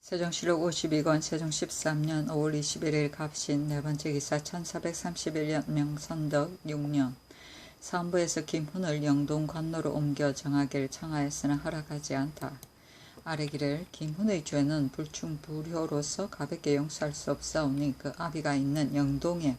세종시록 52권 세종 13년 5월 21일 갑신 네번째 기사 1431년 명선덕 6년 사헌부에서 김훈을 영동 관노로 옮겨 정하기를 청하였으나 허락하지 않다. 아래기를 김훈의 죄는 불충불효로서 가볍게 용서할 수 없사오니 그 아비가 있는 영동에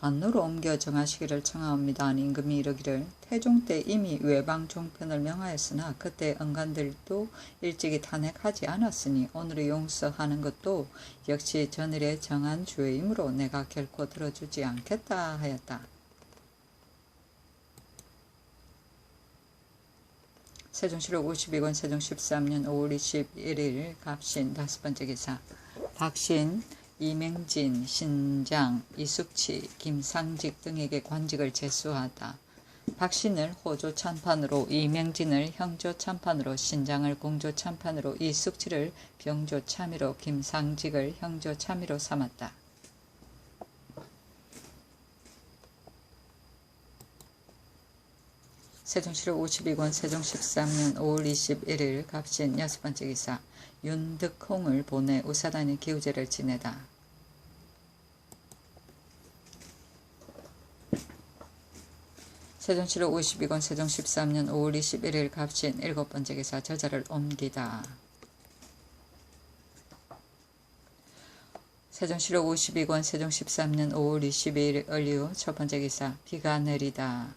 관노로 옮겨 정하시기를 청하옵니다. 하니 임금이 이르기를 태종 때 이미 외방 종편을 명하였으나 그때 언간들도 일찍이 탄핵하지 않았으니 오늘의 용서하는 것도 역시 전일에 정한 죄이므로 내가 결코 들어주지 않겠다 하였다. 세종시록 52권 세종 13년 5월 21일 갑신 다섯번째 기사 박신 이맹진, 신장, 이숙치, 김상직 등에게 관직을 제수하다. 박신을 호조 참판으로, 이맹진을 형조 참판으로, 신장을 공조 참판으로, 이숙치를 병조 참의로, 김상직을 형조 참의로 삼았다. 세종시록 52권 세종 13년 5월 21일 갑신 여섯번째 기사 윤득홍을 보내 우사단이 기우제를 지내다. 세종시록 52권 세종 13년 5월 21일 갑신 일곱번째 기사 저자를 옮기다. 세종시록 52권 세종 13년 5월 22일 을류 첫번째 기사 비가 내리다.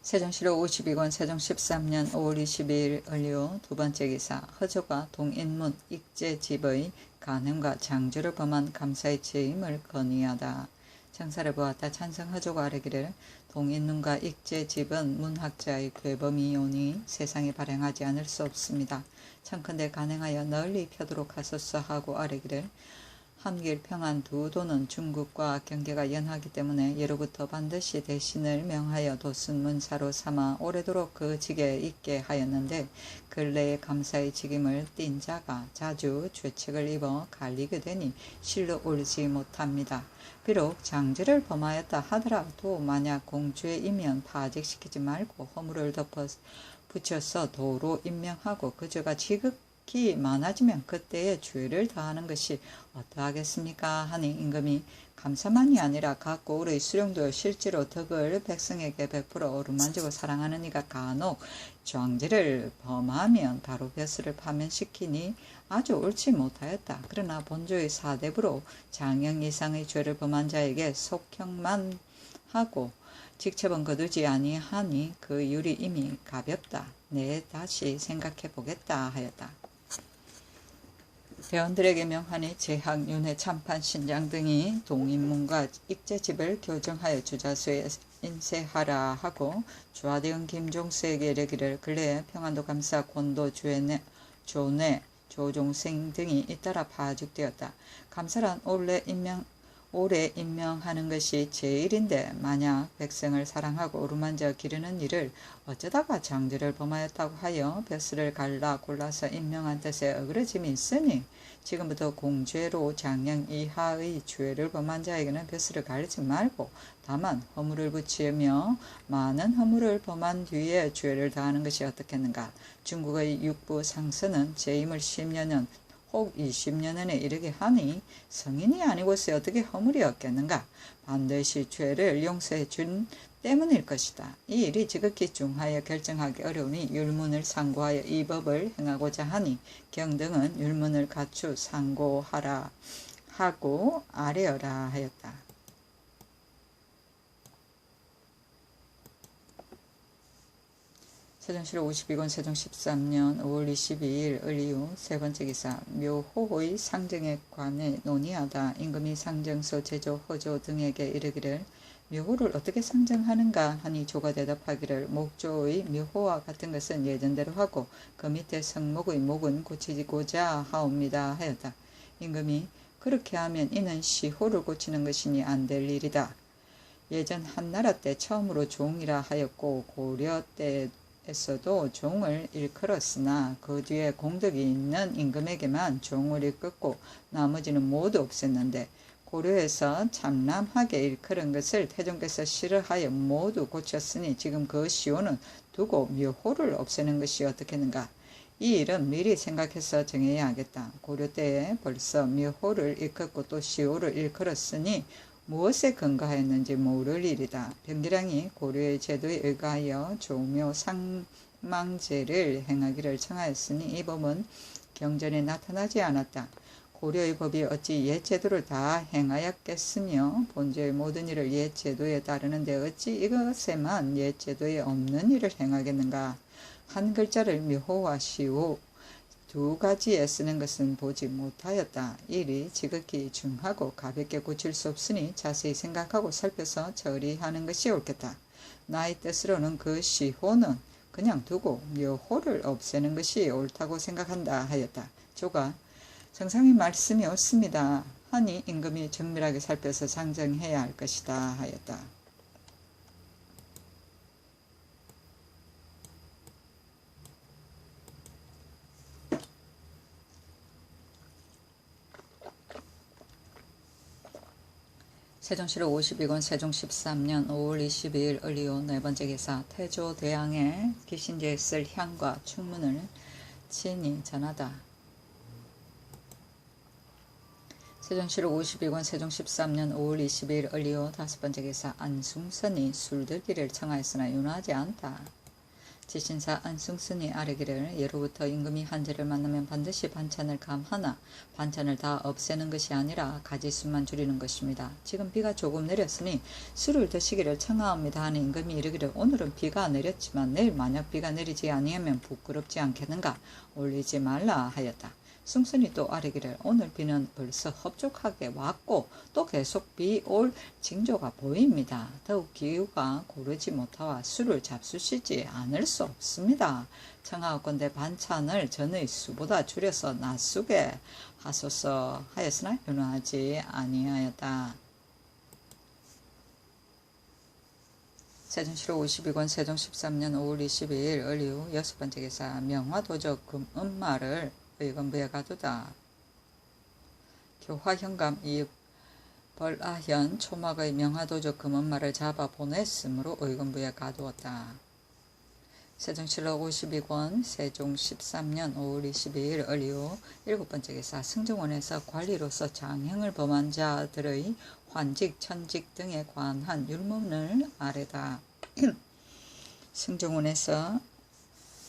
세종시록 52권 세종 13년 5월 22일 을류 두번째 기사 허조가 동인문 익제집의 간음과 장주를 범한 감사의 죄임을 건의하다. 청사를 보았다. 찬성 허조가 아뢰기를 동인문과 익제집은 문학자의 괴범이오니 세상에 발행하지 않을 수 없습니다. 청컨대 간행하여 널리 펴도록 하소서 하고 아뢰기를 함길 평안 두 도는 중국과 경계가 연하기 때문에 예로부터 반드시 대신을 명하여 도순문사로 삼아 오래도록 그 직에 있게 하였는데 근래에 감사의 직임을 띈 자가 자주 죄책을 입어 갈리게 되니 실로 옳지 못합니다. 비록 장제를 범하였다 하더라도 만약 공주에 이면 파직시키지 말고 허물을 덮어 붙여서 도로 임명하고 그 죄가 지극히 많아지면 그때의 죄를 다하는 것이 어떠하겠습니까? 하니 임금이 감사만이 아니라 각 고을의 수령도 실제로 덕을 백성에게 베풀어 어루만지고 사랑하는 이가 간혹 장제를 범하면 바로 벼슬을 파면시키니 아주 옳지 못하였다. 그러나 본조의 사대부로 장형 이상의 죄를 범한 자에게 속형만 하고 직책은 거두지 아니하니 그 율이 이미 가볍다. 내 다시 생각해 보겠다 하였다. 대원들에게 명하니 재학, 윤회, 참판, 신장 등이 동인문과 익제집을 교정하여 주자수에 인쇄하라 하고 주하대원 김종수에게 이르기를 근래에 평안도 감사, 곤도, 조내, 조종생 등이 잇따라 파직되었다. 감사란 오래 임명하는 것이 제일인데 만약 백성을 사랑하고 어루만져 기르는 일을 어쩌다가 장제를 범하였다고 하여 벼슬을 골라서 임명한 뜻에 어그러짐이 있으니 지금부터 공죄로 장령 이하의 죄를 범한 자에게는 벼슬을 가리지 말고 다만 허물을 붙이며 많은 허물을 범한 뒤에 죄를 다하는 것이 어떻겠는가. 중국의 육부 상서는 재임을 10년은 혹 20년에 이르게 하니 성인이 아니고서 어떻게 허물이 없겠는가. 반드시 죄를 용서해 준 때문일 것이다. 이 일이 지극히 중하여 결정하기 어려우니 율문을 상고하여 이 법을 행하고자 하니 경등은 율문을 갖추 상고하라 하고 아뢰어라 하였다. 세종시록 52권 세종 13년 5월 22일 을이후 세번째 기사 묘호의 상정에 관해 논의하다. 임금이 상정소 제조 허조 등에게 이르기를 묘호를 어떻게 상정하는가 하니 조가 대답하기를 목조의 묘호와 같은 것은 예전대로 하고 그 밑에 성목의 목은 고치고자 하옵니다 하였다. 임금이 그렇게 하면 이는 시호를 고치는 것이니 안 될 일이다. 예전 한나라 때 처음으로 종이라 하였고 고려 때 에서도 종을 일컬었으나 그 뒤에 공덕이 있는 임금에게만 종을 일컫고 나머지는 모두 없앴는데 고려에서 참람하게 일컬은 것을 태종께서 싫어하여 모두 고쳤으니 지금 그 시호는 두고 묘호를 없애는 것이 어떻겠는가. 이 일은 미리 생각해서 정해야 하겠다. 고려 때에 벌써 묘호를 일컫고 또 시호를 일컬었으니 무엇에 근거하였는지 모를 일이다. 변기량이 고려의 제도에 의거하여 조묘 상망제를 행하기를 청하였으니 이 법은 경전에 나타나지 않았다. 고려의 법이 어찌 옛 제도를 다 행하였겠으며 본제의 모든 일을 옛 제도에 따르는데 어찌 이것에만 옛 제도에 없는 일을 행하겠는가. 한 글자를 묘호와 시호 두 가지에 쓰는 것은 보지 못하였다. 일이 지극히 중하고 가볍게 고칠 수 없으니 자세히 생각하고 살펴서 처리하는 것이 옳겠다. 나의 뜻으로는 그 시호는 그냥 두고 묘호를 없애는 것이 옳다고 생각한다 하였다. 조가 정상의 말씀이 옳습니다 하니 임금이 정밀하게 살펴서 상정해야 할 것이다 하였다. 세종시로 52권 세종 13년 5월 22일 을리오 네번째 기사 태조대왕의 기신제에 쓸 향과 충문을 친히 전하다. 세종시로 52권 세종 13년 5월 22일 을리오 다섯번째 기사 안숭선이 술들기를 청하였으나 윤하지 않다. 지신사 안숭선이 아뢰기를 예로부터 임금이 한제를 만나면 반드시 반찬을 감하나 반찬을 다 없애는 것이 아니라 가지수만 줄이는 것입니다. 지금 비가 조금 내렸으니 술을 드시기를 청하옵니다 하는 임금이 이르기를 오늘은 비가 내렸지만 내일 만약 비가 내리지 아니하면 부끄럽지 않겠는가 올리지 말라 하였다. 숭선이 또 아뢰기를 오늘 비는 벌써 흡족하게 왔고 또 계속 비 올 징조가 보입니다. 더욱 기후가 고르지 못하와 술을 잡수시지 않을 수 없습니다. 청하옵건대 반찬을 전의 수보다 줄여서 낮수게 하소서 하였으나 윤호하지 아니하였다. 세종시로 52권 세종 13년 5월 22일 을리오 여섯번째 기사 명화도적 금은마를 의건부에 가두다. 교화현감 이읍 벌아현 초막의 명화도적 금은마를 잡아 보냈으므로 의건부에 가두었다. 세종실록 52권 세종 13년 5월 22일 을리오 일곱번째 기사 승정원에서 관리로서 장형을 범한 자들의 환직, 천직 등에 관한 율문을 아뢰다. 승정원에서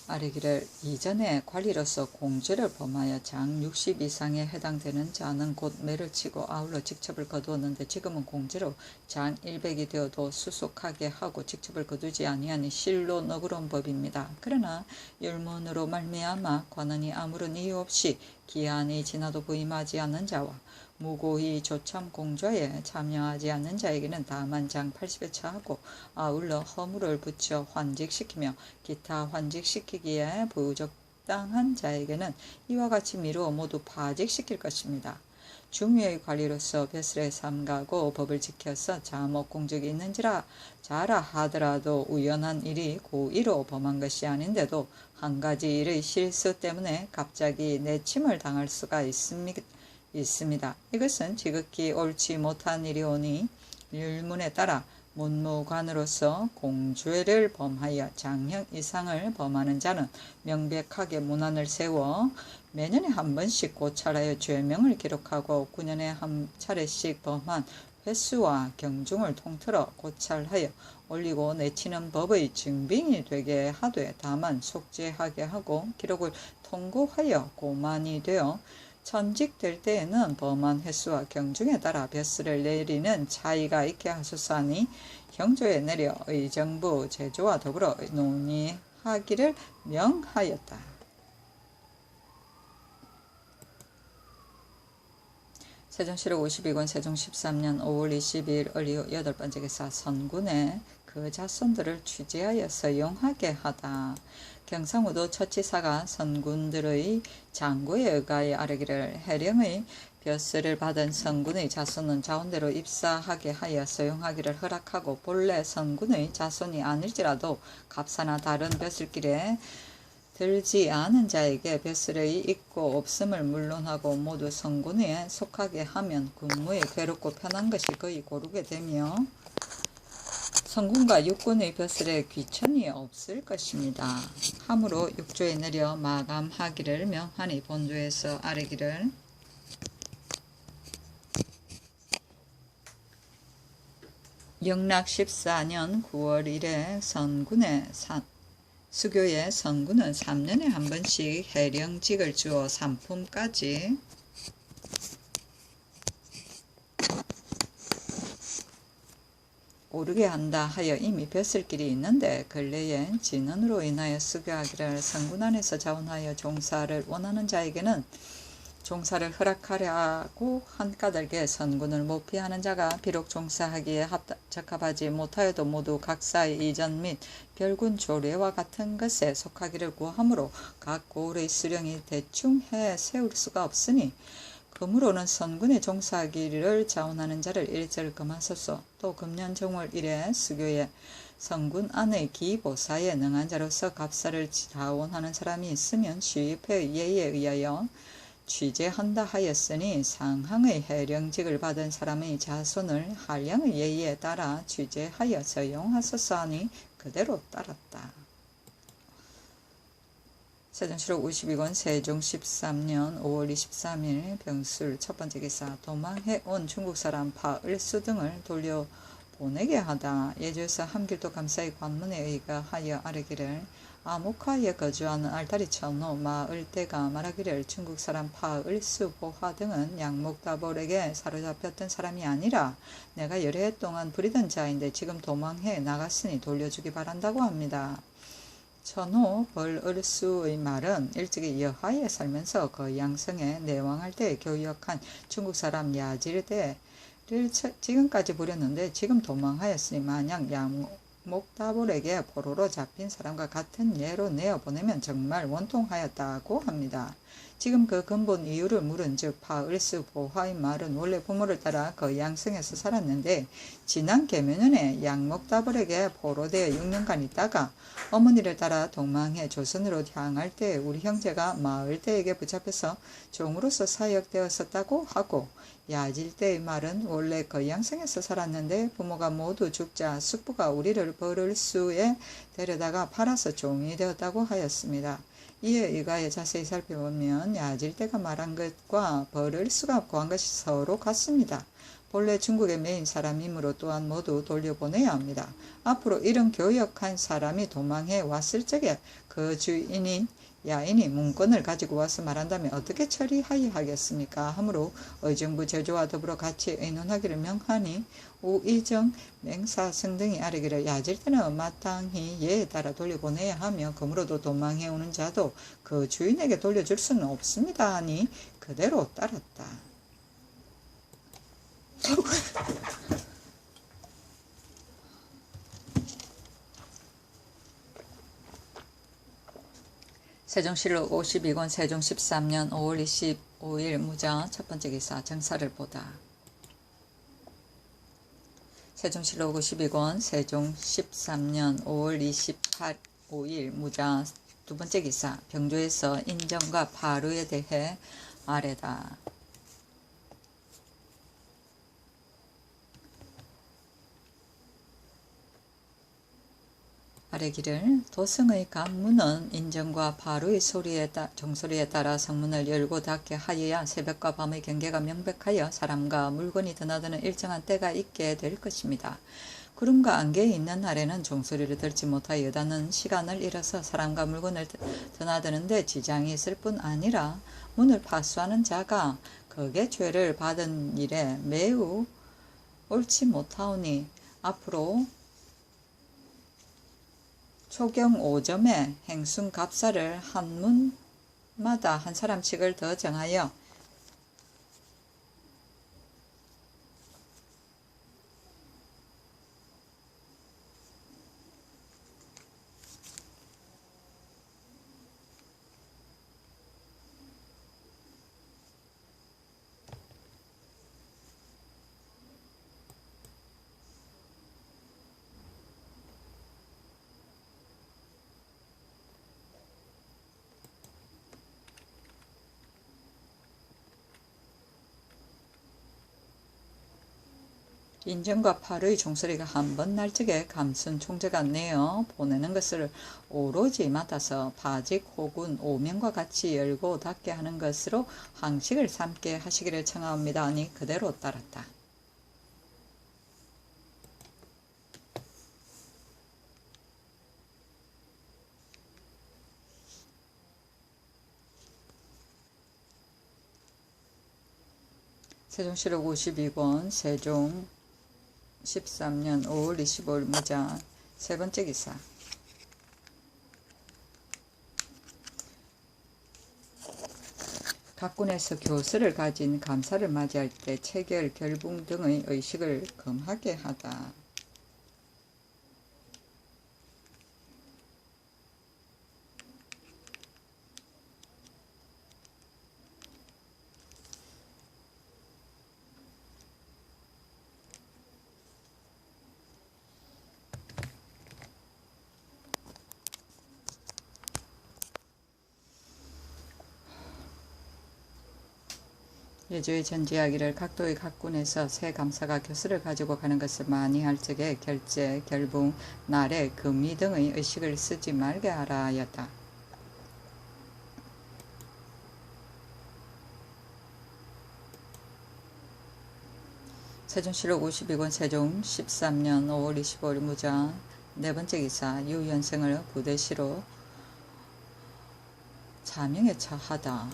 아뢰기를 이전에 관리로서 공죄를 범하여 장 60 이상에 해당되는 자는 곧 매를 치고 아울러 직첩을 거두었는데 지금은 공죄로 장 100이 되어도 수속하게 하고 직첩을 거두지 아니하니 실로 너그러운 법입니다. 그러나 율문으로 말미암아 관원이 아무런 이유 없이 기한이 지나도 부임하지 않는 자와 무고히 조참 공좌에 참여하지 않는 자에게는 다만 장 80에 차하고 아울러 허물을 붙여 환직시키며 기타 환직시키기에 부적당한 자에게는 이와 같이 미루어 모두 파직시킬 것입니다. 중유의 관리로서 벼슬에 삼가고 법을 지켜서 자목 공적이 있는지라 자라 하더라도 우연한 일이 고의로 범한 것이 아닌데도 한 가지 일의 실수 때문에 갑자기 내침을 당할 수가 있습니다. 이것은 지극히 옳지 못한 일이오니 율문에 따라 문무관으로서 공죄를 범하여 장형 이상을 범하는 자는 명백하게 문안을 세워 매년에 한 번씩 고찰하여 죄명을 기록하고 9년에 한 차례씩 범한 횟수와 경중을 통틀어 고찰하여 올리고 내치는 법의 증빙이 되게 하되 다만 속죄하게 하고 기록을 통고하여 고만이 되어 천직될 때에는 범한 횟수와 경중에 따라 벼슬을 내리는 차이가 있게 하소서 하니 형조에 내려 의정부 제조와 더불어 논의하기를 명하였다. 세종시록 52권 세종 13년 5월 22일 을리오 여덟번째 기사 선군에 그 자손들을 취재하여 서용하게 하다. 경상우도 처치사가 선군들의 장고에 의하여 아뢰기를 해령의 벼슬을 받은 선군의 자손은 자원대로 입사하게 하여 서용하기를 허락하고 본래 선군의 자손이 아닐지라도 갑사나 다른 벼슬길에 들지 않은 자에게 벼슬의 있고 없음을 물론하고 모두 선군에 속하게 하면 근무에 괴롭고 편한 것이 거의 고르게 되며 성군과 육군의 벼슬에 귀천이 없을 것입니다. 함으로 육조에 내려 마감하기를 명하니 본조에서 아뢰기를 영락 14년 9월 1일 선군의 수교의 선군은 3년에 한 번씩 해령직을 주어 삼품까지 오르게 한다 하여 이미 뵀을 길이 있는데 근래에 진언으로 인하여 수교하기를 선군 안에서 자원하여 종사를 원하는 자에게는 종사를 허락하려고 한까닭에 선군을 못 피하는 자가 비록 종사하기에 적합하지 못하여도 모두 각사의 이전 및 별군 조례와 같은 것에 속하기를 구하므로 각 고을의 수령이 대충 해 세울 수가 없으니 그러므로는 선군에 종사하기를 자원하는 자를 일절 금하소서. 또 금년 정월 1에 수교에 선군 안의 기보사에 능한 자로서 갑사를 자원하는 사람이 있으면 시위패의 예에 의하여 취재한다 하였으니 상항의 해령직을 받은 사람의 자손을 한량의 예의에 따라 취재하여 저용하소서 하니 그대로 따랐다. 세종시록 52권 세종 13년 5월 23일 병술 첫번째 기사 도망해온 중국사람 파을수 등을 돌려보내게 하다. 예조에서 함길도 감사의 관문에 의거하여 아뢰기를 아모카에 거주하는 알타리 천호 마을대가 말하기를 중국사람 파을수 보화 등은 양목다볼에게 사로잡혔던 사람이 아니라 내가 여러 해 동안 부리던 자인데 지금 도망해 나갔으니 돌려주기 바란다고 합니다. 천호 벌을수의 말은 일찍이 여하에 살면서 그 양성에 내왕할 때 교역한 중국사람 야질대를 지금까지 부렸는데 지금 도망하였으니 만약 양목다볼에게 포로로 잡힌 사람과 같은 예로 내어보내면 정말 원통하였다고 합니다. 지금 그 근본 이유를 물은 즉 파을수 보화의 말은 원래 부모를 따라 그 양성에서 살았는데 지난 계면년에 양목다볼에게 포로되어 6년간 있다가 어머니를 따라 동망해 조선으로 향할 때 우리 형제가 마을대에게 붙잡혀서 종으로서 사역되었었다고 하고 야질대의 말은 원래 그 양성에서 살았는데 부모가 모두 죽자 숙부가 우리를 벌을수에 데려다가 팔아서 종이 되었다고 하였습니다. 이에 의가에 자세히 살펴보면 야질대가 말한 것과 벌을수가 구한 것이 서로 같습니다. 본래 중국의 메인 사람이므로 또한 모두 돌려보내야 합니다. 앞으로 이런 교역한 사람이 도망해 왔을 적에 그 주인인 야인이 문건을 가지고 와서 말한다면 어떻게 처리하여 하겠습니까? 하므로 의정부 제조와 더불어 같이 의논하기를 명하니 우의정 맹사성 등이 아뢰기를 야질대는 마땅히 예에 따라 돌려보내야 하며 그러므로도 도망해오는 자도 그 주인에게 돌려줄 수는 없습니다 하니 그대로 따랐다. 세종시록 52권 세종 13년 5월 25일 무자 첫번째 기사 정사를 보다. 세종시록 52권 세종 13년 5월 25일 무자 두번째 기사 병조에서 인정과 파루에 대해 아뢰다. 아뢰기를 도성의 관문은 인정과 파루의 종소리에 따라 성문을 열고 닫게 하여야 새벽과 밤의 경계가 명백하여 사람과 물건이 드나드는 일정한 때가 있게 될 것입니다. 구름과 안개에 있는 날에는 종소리를 들지 못하여 여다는 시간을 잃어서 사람과 물건을 드나드는데 지장이 있을 뿐 아니라 문을 파수하는 자가 극의 죄를 받은 일에 매우 옳지 못하오니 앞으로 초경 5점에 행순 갑사를 한 문마다 한 사람씩을 더 정하여 인정과 팔의 종소리가 한 번 날 적에 감순 총재가 내어 보내는 것을 오로지 맡아서 바직 혹은 오명과 같이 열고 닫게 하는 것으로 항식을 삼게 하시기를 청하옵니다 하니 그대로 따랐다. 세종시록 52권 세종 13년 5월 25일 무자 세 번째 기사. 각군에서 교서를 가진 감사를 맞이할 때 체결, 결붕 등의 의식을 금하게 하다. 예조의 전지하기를 각도의 각군에서 새 감사가 교서를 가지고 가는 것을 많이 할 적에 결제, 결붕, 날에, 금이 등의 의식을 쓰지 말게 하라 하였다. 세종시록 52권 세종 13년 5월 25일 무자 네 번째 기사. 유연생을 부대시로 자명에 처하다.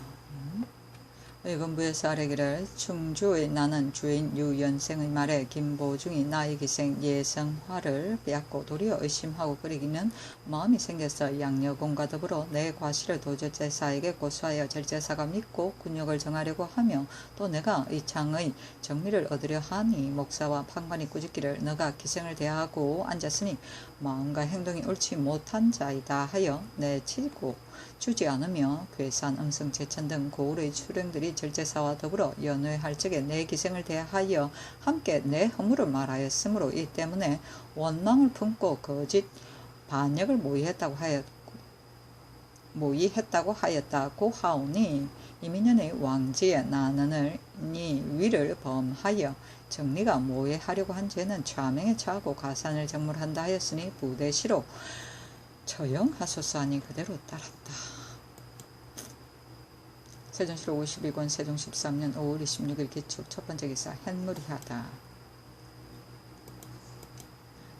의건부에서 아뢰기를 충주의 나는 주인 유연생의 말에 김보중이 나의 기생 예성화를 빼앗고 도리어 의심하고 끓이기는 마음이 생겨서 양여공과 더불어 내 과실을 도저제사에게 고소하여 절제사가 믿고 군역을 정하려고 하며 또 내가 이 창의 정리를 얻으려 하니 목사와 판관이 꾸짖기를 너가 기생을 대하고 앉았으니 마음과 행동이 옳지 못한 자이다 하여 내치고 주지 않으며 괴산, 음성, 제천 등 고을의 출행들이 절제사와 더불어 연회할 적에 내 기생을 대하여 함께 내 허물을 말하였으므로 이 때문에 원망을 품고 거짓 반역을 모의했다고 하였다고 하오니 이민년의 왕지에 나는을 니 위를 범하여 정리가 모해하려고 한 죄는 좌명에 처하고 가산을 정물한다 하였으니 부대시로 처형하소서 하니 그대로 따랐다. 세종시록 52권 세종 13년 5월 26일 기축 첫 번째 기사. 햇무리하다.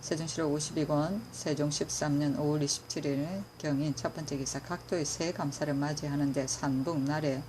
세종시록 52권 세종 13년 5월 27일 경인 첫 번째 기사. 각도의 새 감사를 맞이하는데 산북 날에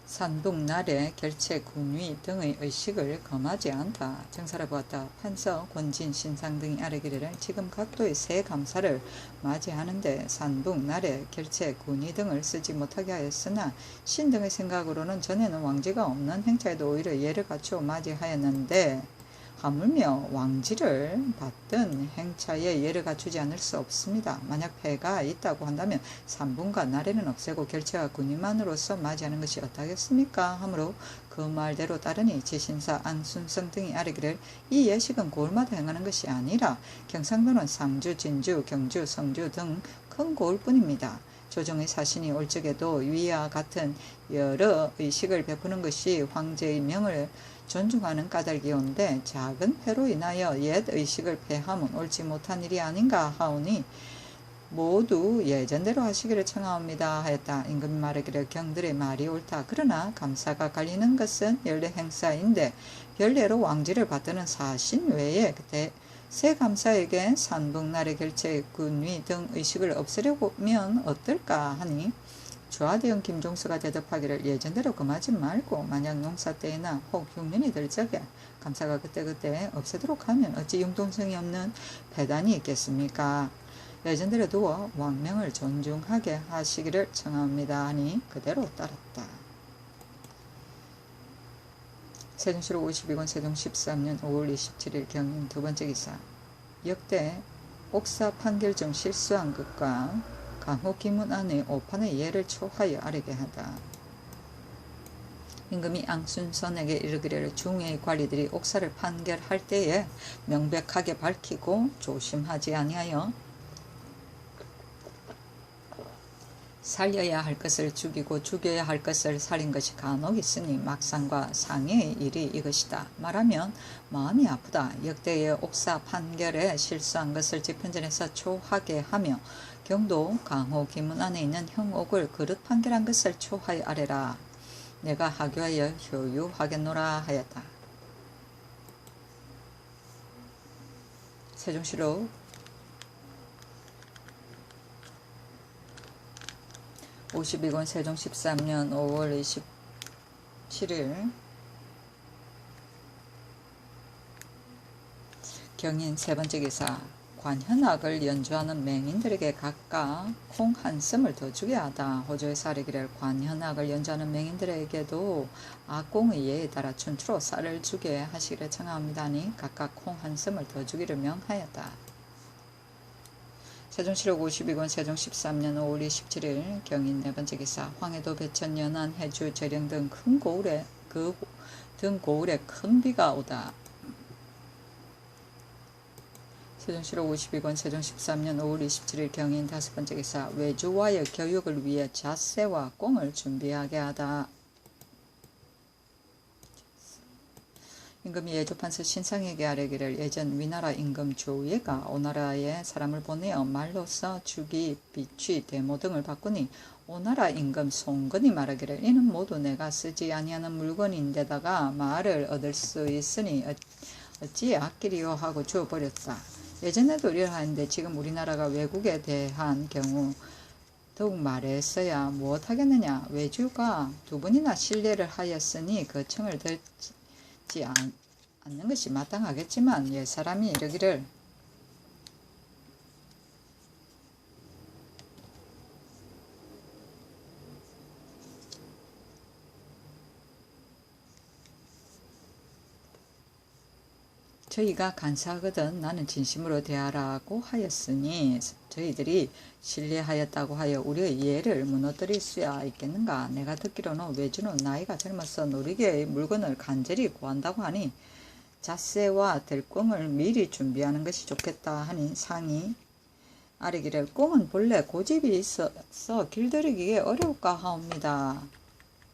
산북날에 결체, 군위 등의 의식을 금하지 않다. 정사를 보았다. 판서, 권진, 신상 등이 아뢰기를 지금 각도의 새 감사를 맞이하는데 산북날에 결체, 군위 등을 쓰지 못하게 하였으나 신 등의 생각으로는 전에는 왕지가 없는 행차에도 오히려 예를 갖추어 맞이하였는데 하물며 왕지를 받든 행차에 예를 갖추지 않을 수 없습니다. 만약 폐가 있다고 한다면 산분과 날에는 없애고 결체와 군위만으로서 맞이하는 것이 어떠하겠습니까? 하므로 그 말대로 따르니 지신사 안순성 등이 아뢰기를 이 예식은 고을마다 행하는 것이 아니라 경상도는 상주, 진주, 경주, 성주 등 큰 고을뿐입니다. 조정의 사신이 올 적에도 위와 같은 여러 의식을 베푸는 것이 황제의 명을 존중하는 까닭이온데 작은 폐로 인하여 옛 의식을 폐함은 옳지 못한 일이 아닌가 하오니 모두 예전대로 하시기를 청하옵니다 하였다. 임금이 말하기를 경들의 말이 옳다. 그러나 감사가 갈리는 것은 연례 행사인데 별례로 왕지를 받드는 사신 외에 그때 새 감사에게 산북날의 결체, 군위 등 의식을 없애려면 어떨까 하니 주하대원 김종서가 대답하기를 예전대로 금하지 말고 만약 농사 때나 혹 흉년이 들 적에 감사가 그때그때 없애도록 하면 어찌 융통성이 없는 폐단이 있겠습니까? 예전대로 두어 왕명을 존중하게 하시기를 청합니다 하니 그대로 따랐다. 세종시록 52권 세종 13년 5월 27일 경인 두 번째 기사. 역대 옥사 판결 중 실수한 것과 강호 기문 안의 오판의 예를 초하여 아뢰게 하다. 임금이 앙순선에게 이르기를 중의 관리들이 옥사를 판결할 때에 명백하게 밝히고 조심하지 아니하여 살려야 할 것을 죽이고 죽여야 할 것을 살린 것이 간혹 있으니 막상과 상해의 일이 이것이다. 말하면 마음이 아프다. 역대의 옥사 판결에 실수한 것을 집현전에서 초하게 하며 경도 강호 기문 안에 있는 형옥을 그릇 판결한 것을 초하여 아래라. 내가 하교하여 효유하겠노라 하였다. 세종시록 52권 세종 13년 5월 27일 경인 세 번째 기사 관현악을 연주하는 맹인들에게 각각 콩 한 씀을 더 주게 하다. 호조에서 아래기를 관현악을 연주하는 맹인들에게도 악공의 예에 따라 춘추로 쌀을 주게 하시기를 청하옵니다니 각각 콩 한 씀을 더 주기를 명하였다. 세종시록 52권 세종 13년 5월 27일 경인 네 번째 기사 황해도 배천 연안 해주 재령 등 큰 고을에 고을에 큰 비가 오다. 세종시록 52권 세종 13년 5월 27일 경인 다섯 번째 기사 외주와의 교육을 위해 잣새와 꽁을 준비하게 하다. 임금이 예조판서 신상에게 아뢰기를 예전 위나라 임금 조예가 오나라에 사람을 보내어 말로써 주기, 비취, 대모 등을 바꾸니 오나라 임금 송건이 말하기를 이는 모두 내가 쓰지 아니하는 물건인데다가 말을 얻을 수 있으니 어찌 아끼리요 하고 주어버렸다. 예전에도 이러하는데 지금 우리나라가 외국에 대한 경우 더욱 말했어야 무엇하겠느냐. 외주가 두 번이나 신뢰를 하였으니 그 청을 듣지 않는 것이 마땅하겠지만 옛사람이 이러기를 저희가 간사하거든 나는 진심으로 대하라고 하였으니 저희들이 신뢰하였다고 하여 우리의 예를 무너뜨릴 수야 있겠는가. 내가 듣기로는 외주는 나이가 젊어서 놀이개의 물건을 간절히 구한다고 하니 잣새와 들꽁을 미리 준비하는 것이 좋겠다 하니 상이 아뢰기를 꽁은 본래 고집이 있어서 길들이기에 어려울까 하옵니다.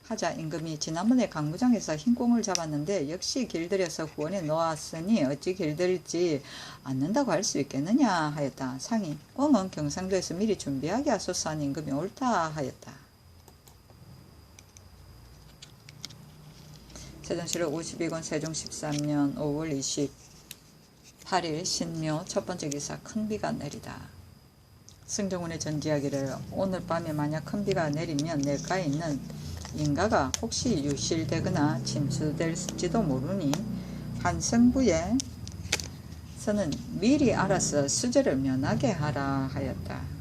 하자 임금이 지난번에 강무장에서 흰 꽁을 잡았는데 역시 길들여서 후원에 놓았으니 어찌 길들이지 않는다고 할 수 있겠느냐 하였다. 상이 꽁은 경상도에서 미리 준비하게 하소서 하니 임금이 옳다 하였다. 세종시록 52권 세종 13년 5월 28일 신묘 첫 번째 기사 큰 비가 내리다. 승정원에 전지하기를 오늘 밤에 만약 큰 비가 내리면 내가에 있는 인가가 혹시 유실되거나 침수될지도 모르니 한성부에서는 미리 알아서 수절을 면하게 하라 하였다.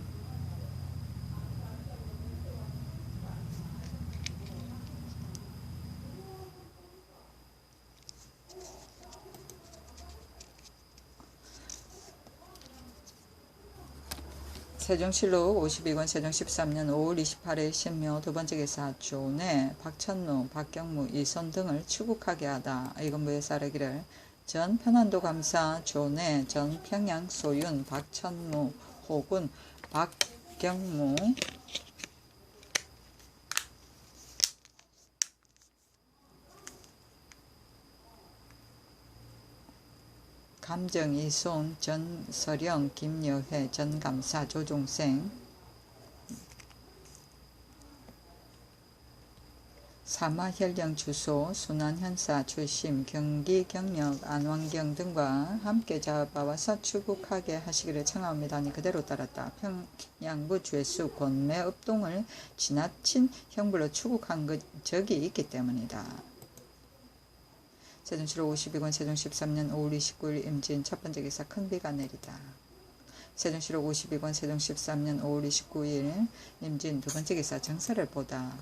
세종실록 52권 세종 13년 5월 28일 신묘 두 번째 기사 조내 박천루, 박경무, 이손 등을 추국하게 하다. 이건부에서 아뢰기를 전 편안도 감사 조내, 전 평양 소윤, 박천루, 호군, 박경무, 감정 이손, 전서령, 김여회, 전감사, 조종생, 사마현령 주소, 순환현사, 출심, 경기, 경력, 안왕경 등과 함께 잡아와서 추국하게 하시기를 청하옵니다니 그대로 따랐다. 평양부 죄수 권매 업동을 지나친 형벌로 추국한 적이 있기 때문이다. 세종시록 52권 세종 13년 5월 29일 임진 첫 번째 기사 큰 비가 내리다. 세종시록 52권 세종 13년 5월 29일 임진 두 번째 기사 정설을 보다.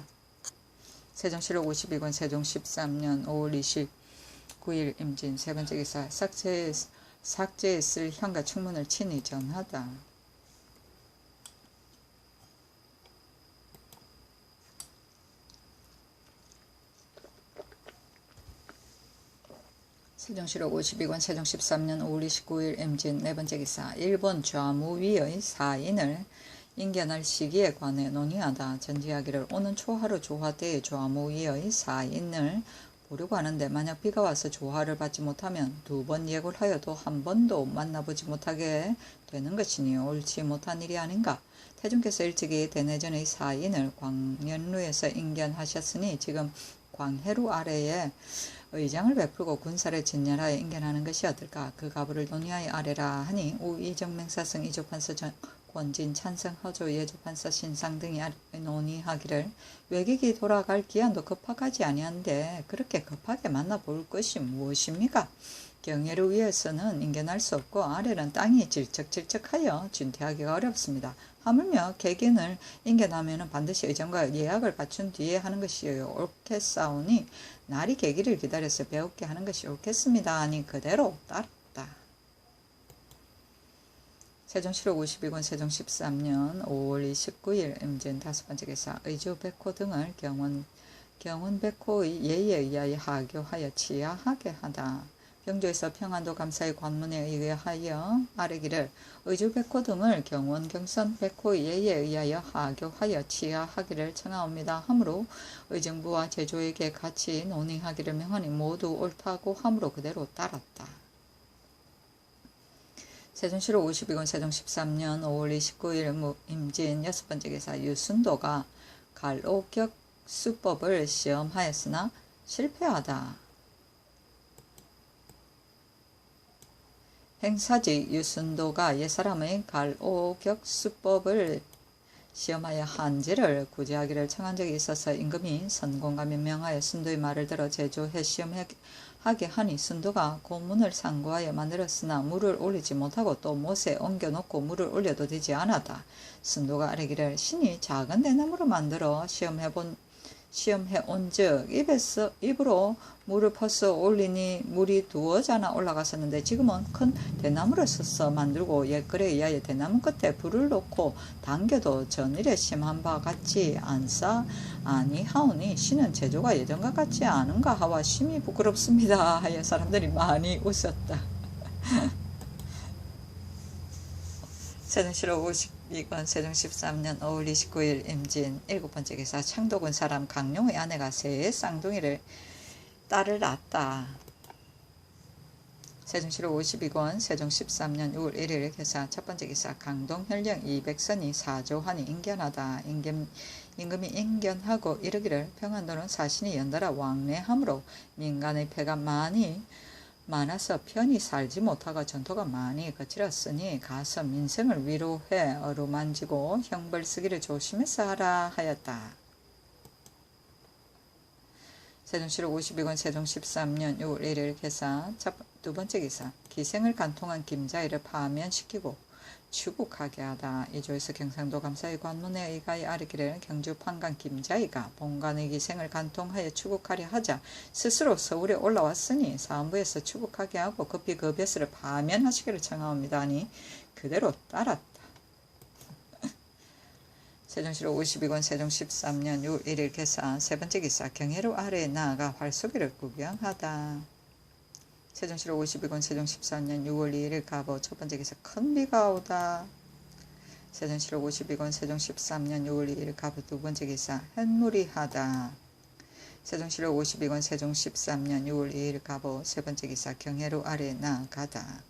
세종시록 52권 세종 13년 5월 29일 임진 세 번째 기사 삭제에 쓸 현가 충문을 친히 전하다. 세종시록 52권 세종 13년 5월 29일 임진 네 번째 기사 일본 좌무위의 사인을 인견할 시기에 관해 논의하다. 전지하기를 오는 초하루 조화때의 조화무의의 사인을 보려고 하는데 만약 비가 와서 조화를 받지 못하면 2번 예고를 하여도 한 번도 만나보지 못하게 되는 것이니 옳지 못한 일이 아닌가. 태중께서 일찍이 대내전의 사인을 광년루에서 인견하셨으니 지금 광해루 아래에 의장을 베풀고 군사를 진열하여 인견하는 것이 어떨까. 그 가부를 논의하여 아래라 하니 우 이정맹사성 이조판서 권진 찬성 허조 예조판서 신상 등이 논의하기를 외객이 돌아갈 기한도 급하지 아니한데 그렇게 급하게 만나볼 것이 무엇입니까? 경애를 위해서는 인견할 수 없고 아래는 땅이 질척질척하여 준퇴하기가 어렵습니다. 하물며 객인을 인견하면 반드시 의정과 예약을 갖춘 뒤에 하는 것이요 옳겠사오니 날이 계기를 기다려서 배웁게 하는 것이 옳겠습니다. 아니 그대로 따랐다. 세종실록 52권 세종 13년 5월 29일 임진 5번째 기사 의주 백호 등을 경원 백호의 예의에 의하여 하교하여 치하하게 하다. 경조에서 평안도 감사의 관문에 의하여 아래기를 의주 백호 등을 경원 경선 백호의 예의에 의하여 하교하여 치하하기를 청하옵니다. 하므로 의정부와 제조에게 같이 논의하기를 명하니 모두 옳다고 하므로 그대로 따랐다. 세종실록 52권 세종 13년 5월 29일 임진 6번째 기사 유순도가 갈오격수법을 시험하였으나 실패하다. 행사지 유순도가 옛사람의 갈오격수법을 시험하여 한지를 구제하기를 청한 적이 있어서 임금이 선공과 명하여 순도의 말을 들어 제조해 시험하게 하니 순도가 고문을 상고하여 만들었으나 물을 올리지 못하고 또 못에 옮겨놓고 물을 올려도 되지 않았다. 순도가 아뢰기를 신이 작은 대나무로 만들어 시험해온즉 입으로 물을 퍼서 올리니 물이 두어 자나 올라갔었는데 지금은 큰 대나무를 써서 만들고 옛글에 의하여 대나무 끝에 불을 놓고 당겨도 전일에 시험한 바 같지 않사 아니하오니 신은 제조가 예전과 같지 않은가 하와 심히 부끄럽습니다 하여 사람들이 많이 웃었다. 세종실록 52권 세종 13년 5월 29일 임진 7번째 기사 창도군 사람 강룡의 아내가 새 쌍둥이를 딸을 낳았다. 세종실록 52권 세종 13년 6월 1일 기사 첫번째 기사 강동현령 200선이 사조하니 인견하다. 임금이 인견하고 이르기를 평안도는 사신이 연달아 왕래하므로 민간의 패가 많아서 편히 살지 못하고 전토가 많이 거칠었으니 가서 민생을 위로해 어루만지고 형벌 쓰기를 조심해서 하라 하였다. 세종실록 52권 세종 13년 6월 1일 기사 두 번째 기사 기생을 간통한 김자희를 파면시키고 추국하게 하다. 이조에서 경상도 감사의 관문에 의가에 아뢰기를 경주 판관 김자희가 본관의 기생을 간통하여 추국하려 하자 스스로 서울에 올라왔으니 사헌부에서 추국하게 하고 급히 그 벼슬을 파면하시기를 청하옵니다 하니 그대로 따랐다. 세종실록 52권 세종 13년 6월 1일 개사 세번째 기사 경혜로 아래에 나아가 활쏘기를 구경하다. 세종실록 52권 세종 14년 6월 2일 가보 첫번째 기사 큰 비가 오다. 세종실록 52권 세종 13년 6월 2일 가보 두번째 기사 햇물이 하다. 세종실록 52권 세종 13년 6월 2일 가보 세번째 기사 경혜로 아래에 나아가다.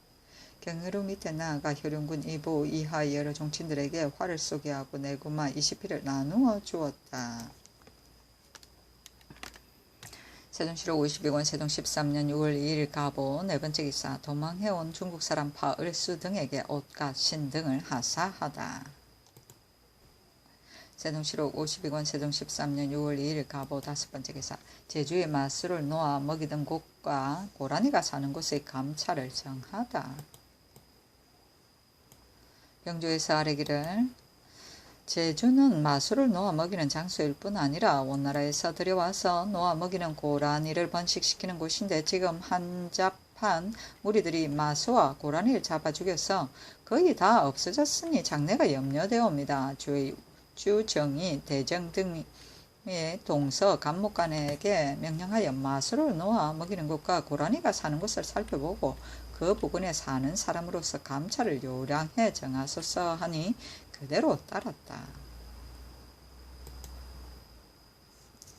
경혜로 밑에 나아가 효령군 이보 이하 여러 종친들에게 활을 쏘게 하고 내구마 20피를 나누어 주었다. 세종실록 52권 세종 13년 6월 2일 가보 네번째 기사 도망해온 중국사람 파을수 등에게 옷과 신 등을 하사하다. 세종실록 52권 세종 13년 6월 2일 가보 다섯번째 기사 제주의 마술을 놓아 먹이던 곳과 고라니가 사는 곳의 감찰을 정하다. 경주에서 아뢰기를 제주는 마술을 놓아 먹이는 장소일 뿐 아니라 원나라에서 들여와서 놓아 먹이는 고라니를 번식시키는 곳인데 지금 한잡한 무리들이 마수와 고라니를 잡아 죽여서 거의 다 없어졌으니 장래가 염려되옵니다. 주정이 대정 등의 동서 감목관에게 명령하여 마술을 놓아 먹이는 곳과 고라니가 사는 곳을 살펴보고 그 부근에 사는 사람으로서 감찰을 요량해 정하소서 하니 그대로 따랐다.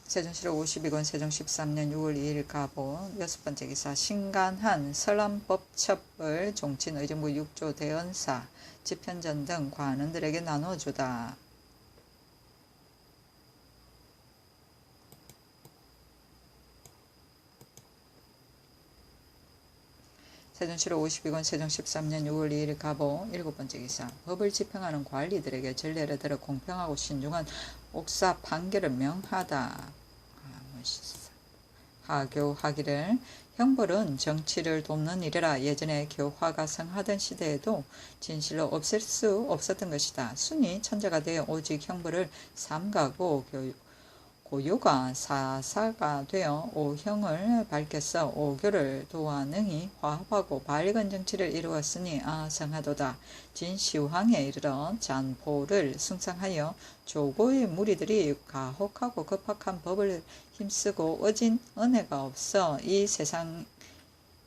세종시록 52권 세종 13년 6월 2일 가보 여섯 번째 기사 신간한 설암법첩을 종친 의정부 6조 대언사 집현전 등 관원들에게 나눠주다. 세종시록 52권 세종 13년 6월 2일 가보 일곱 번째 기사 법을 집행하는 관리들에게 전례를 들어 공평하고 신중한 옥사 판결을 명하다. 하교하기를 형벌은 정치를 돕는 일이라 고예전에 교화가 성하던 시대에도 진실로 없앨 수 없었던 것이다. 순이 천자가 되어 오직 형벌을 삼가고 고요가 사사가 되어 오형을 밝혀서 오교를 도와 능히 화합하고 밝은 정치를 이루었으니 성하도다. 진시황에 이르러 잔포를 숭상하여 조고의 무리들이 가혹하고 급박한 법을 힘쓰고 어진 은혜가 없어 이 세상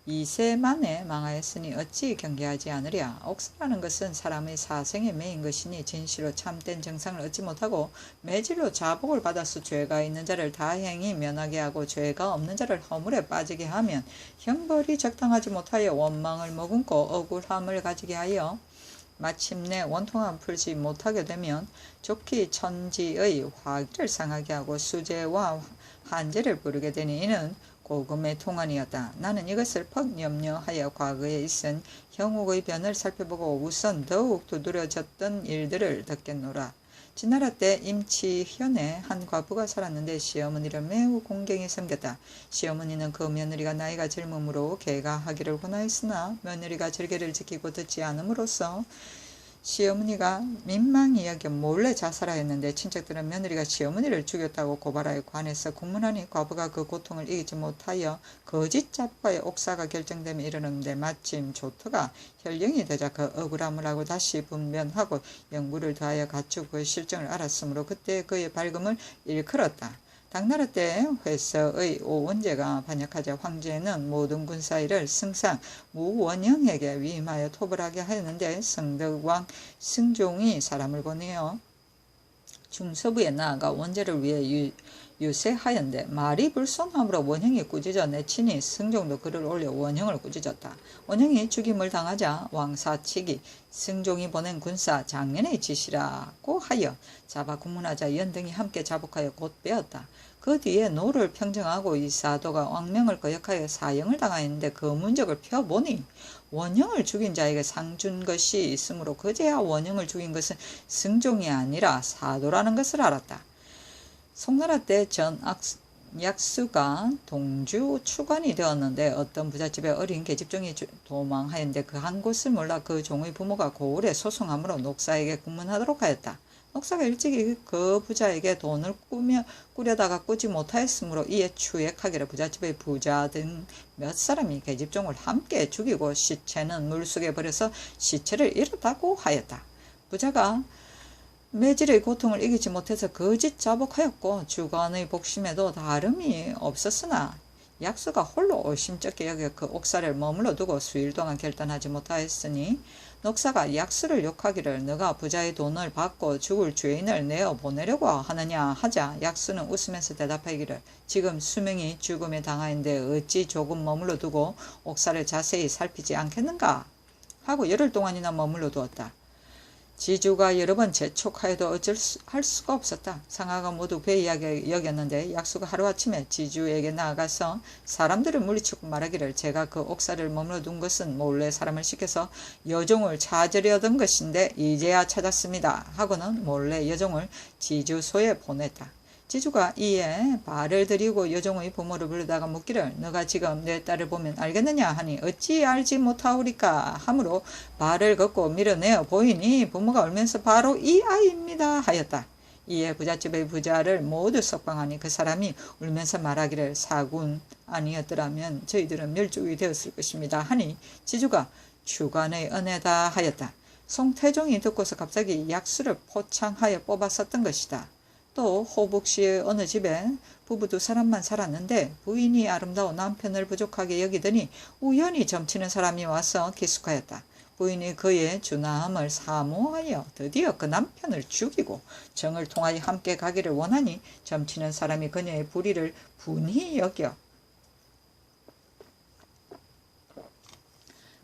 이세 만에 망하였으니 어찌 경계하지 않으랴. 옥사라는 것은 사람의 사생에 매인 것이니 진실로 참된 정상을 얻지 못하고 매질로 자복을 받아서 죄가 있는 자를 다행히 면하게 하고 죄가 없는 자를 허물에 빠지게 하면 형벌이 적당하지 못하여 원망을 머금고 억울함을 가지게 하여 마침내 원통함을 풀지 못하게 되면 좋기 천지의 화기를 상하게 하고 수재와 한재를 부르게 되니 이는 고금의 통한이었다. 나는 이것을 퍽 염려하여 과거에 있은 형욱의 변을 살펴보고 우선 더욱 두드러졌던 일들을 듣겠노라. 진나라 때 임치현에 한 과부가 살았는데 시어머니를 매우 공경히 섬겼다. 시어머니는 그 며느리가 나이가 젊음으로 개가하기를 권하였으나 며느리가 절개를 지키고 듣지 않음으로써 시어머니가 민망히 여겨 몰래 자살하였는데 친척들은 며느리가 시어머니를 죽였다고 고발하여 관에서 국문하니 과부가 그 고통을 이기지 못하여 거짓 자복하여 옥사가 결정되며 이르는데 마침 조터가 현령이 되자 그 억울함을 하고 다시 분변하고 연구를 더하여 갖추고 그 실정을 알았으므로 그때 그의 밝음을 일컬었다. 당나라 때 회서의 오원제가 반역하자 황제는 모든 군사일을 승상 무원영에게 위임하여 토벌하게 하였는데 성덕왕 승종이 사람을 보내어 중서부에 나아가 원제를 위해 유세하였는데 말이 불손함으로 원형이 꾸짖어 내치니 승종도 그를 올려 원형을 꾸짖었다. 원형이 죽임을 당하자 왕사측이 승종이 보낸 군사 장년의 지시라고 하여 잡아 국문하자 연등이 함께 자복하여 곧 빼었다. 그 뒤에 노를 평정하고 이 사도가 왕명을 거역하여 사형을 당하였는데 그 문적을 펴보니 원형을 죽인 자에게 상 준 것이 있으므로 그제야 원형을 죽인 것은 승종이 아니라 사도라는 것을 알았다. 송나라 때 전 약수가 동주 추관이 되었는데 어떤 부잣집의 어린 계집종이 도망하였는데 그 한 곳을 몰라 그 종의 부모가 고을에 소송함으로 녹사에게 국문하도록 하였다. 녹사가 일찍이 그 부자에게 돈을 꾸려다가 꾸지 못하였으므로 이에 추액하기를 부잣집의 부자 등 몇 사람이 계집종을 함께 죽이고 시체는 물속에 버려서 시체를 잃었다고 하였다. 부자가 매질의 고통을 이기지 못해서 거짓 자복하였고 주관의 복심에도 다름이 없었으나 약수가 홀로 오심쩍게 여겨 그 옥사를 머물러 두고 수일 동안 결단하지 못하였으니 녹사가 약수를 욕하기를 너가 부자의 돈을 받고 죽을 죄인을 내어 보내려고 하느냐 하자 약수는 웃으면서 대답하기를 지금 수명이 죽음에 당하였는데 어찌 조금 머물러 두고 옥사를 자세히 살피지 않겠는가 하고 열흘 동안이나 머물러 두었다. 지주가 여러 번 재촉하여도 할 수가 없었다. 상하가 모두 괴이하게 여겼는데 약수가 하루아침에 지주에게 나아가서 사람들을 물리치고 말하기를 제가 그 옥사를 머물러 둔 것은 몰래 사람을 시켜서 여종을 찾으려던 것인데 이제야 찾았습니다 하고는 몰래 여종을 지주소에 보냈다. 지주가 이에 발을 들이고 여종의 부모를 부르다가 묻기를 너가 지금 내 딸을 보면 알겠느냐 하니 어찌 알지 못하오리까 하므로 발을 걷고 밀어내어 보이니 부모가 울면서 바로 이 아이입니다 하였다. 이에 부잣집의 부자를 모두 석방하니 그 사람이 울면서 말하기를 사군 아니었더라면 저희들은 멸족이 되었을 것입니다 하니 지주가 주관의 은혜다 하였다. 송태종이 듣고서 갑자기 약수를 포창하여 뽑았었던 것이다. 또 호북시의 어느 집에 부부 두 사람만 살았는데 부인이 아름다워 남편을 부족하게 여기더니 우연히 점치는 사람이 와서 기숙하였다. 부인이 그의 준함을 사모하여 드디어 그 남편을 죽이고 정을 통하여 함께 가기를 원하니 점치는 사람이 그녀의 불의를 분히 여겨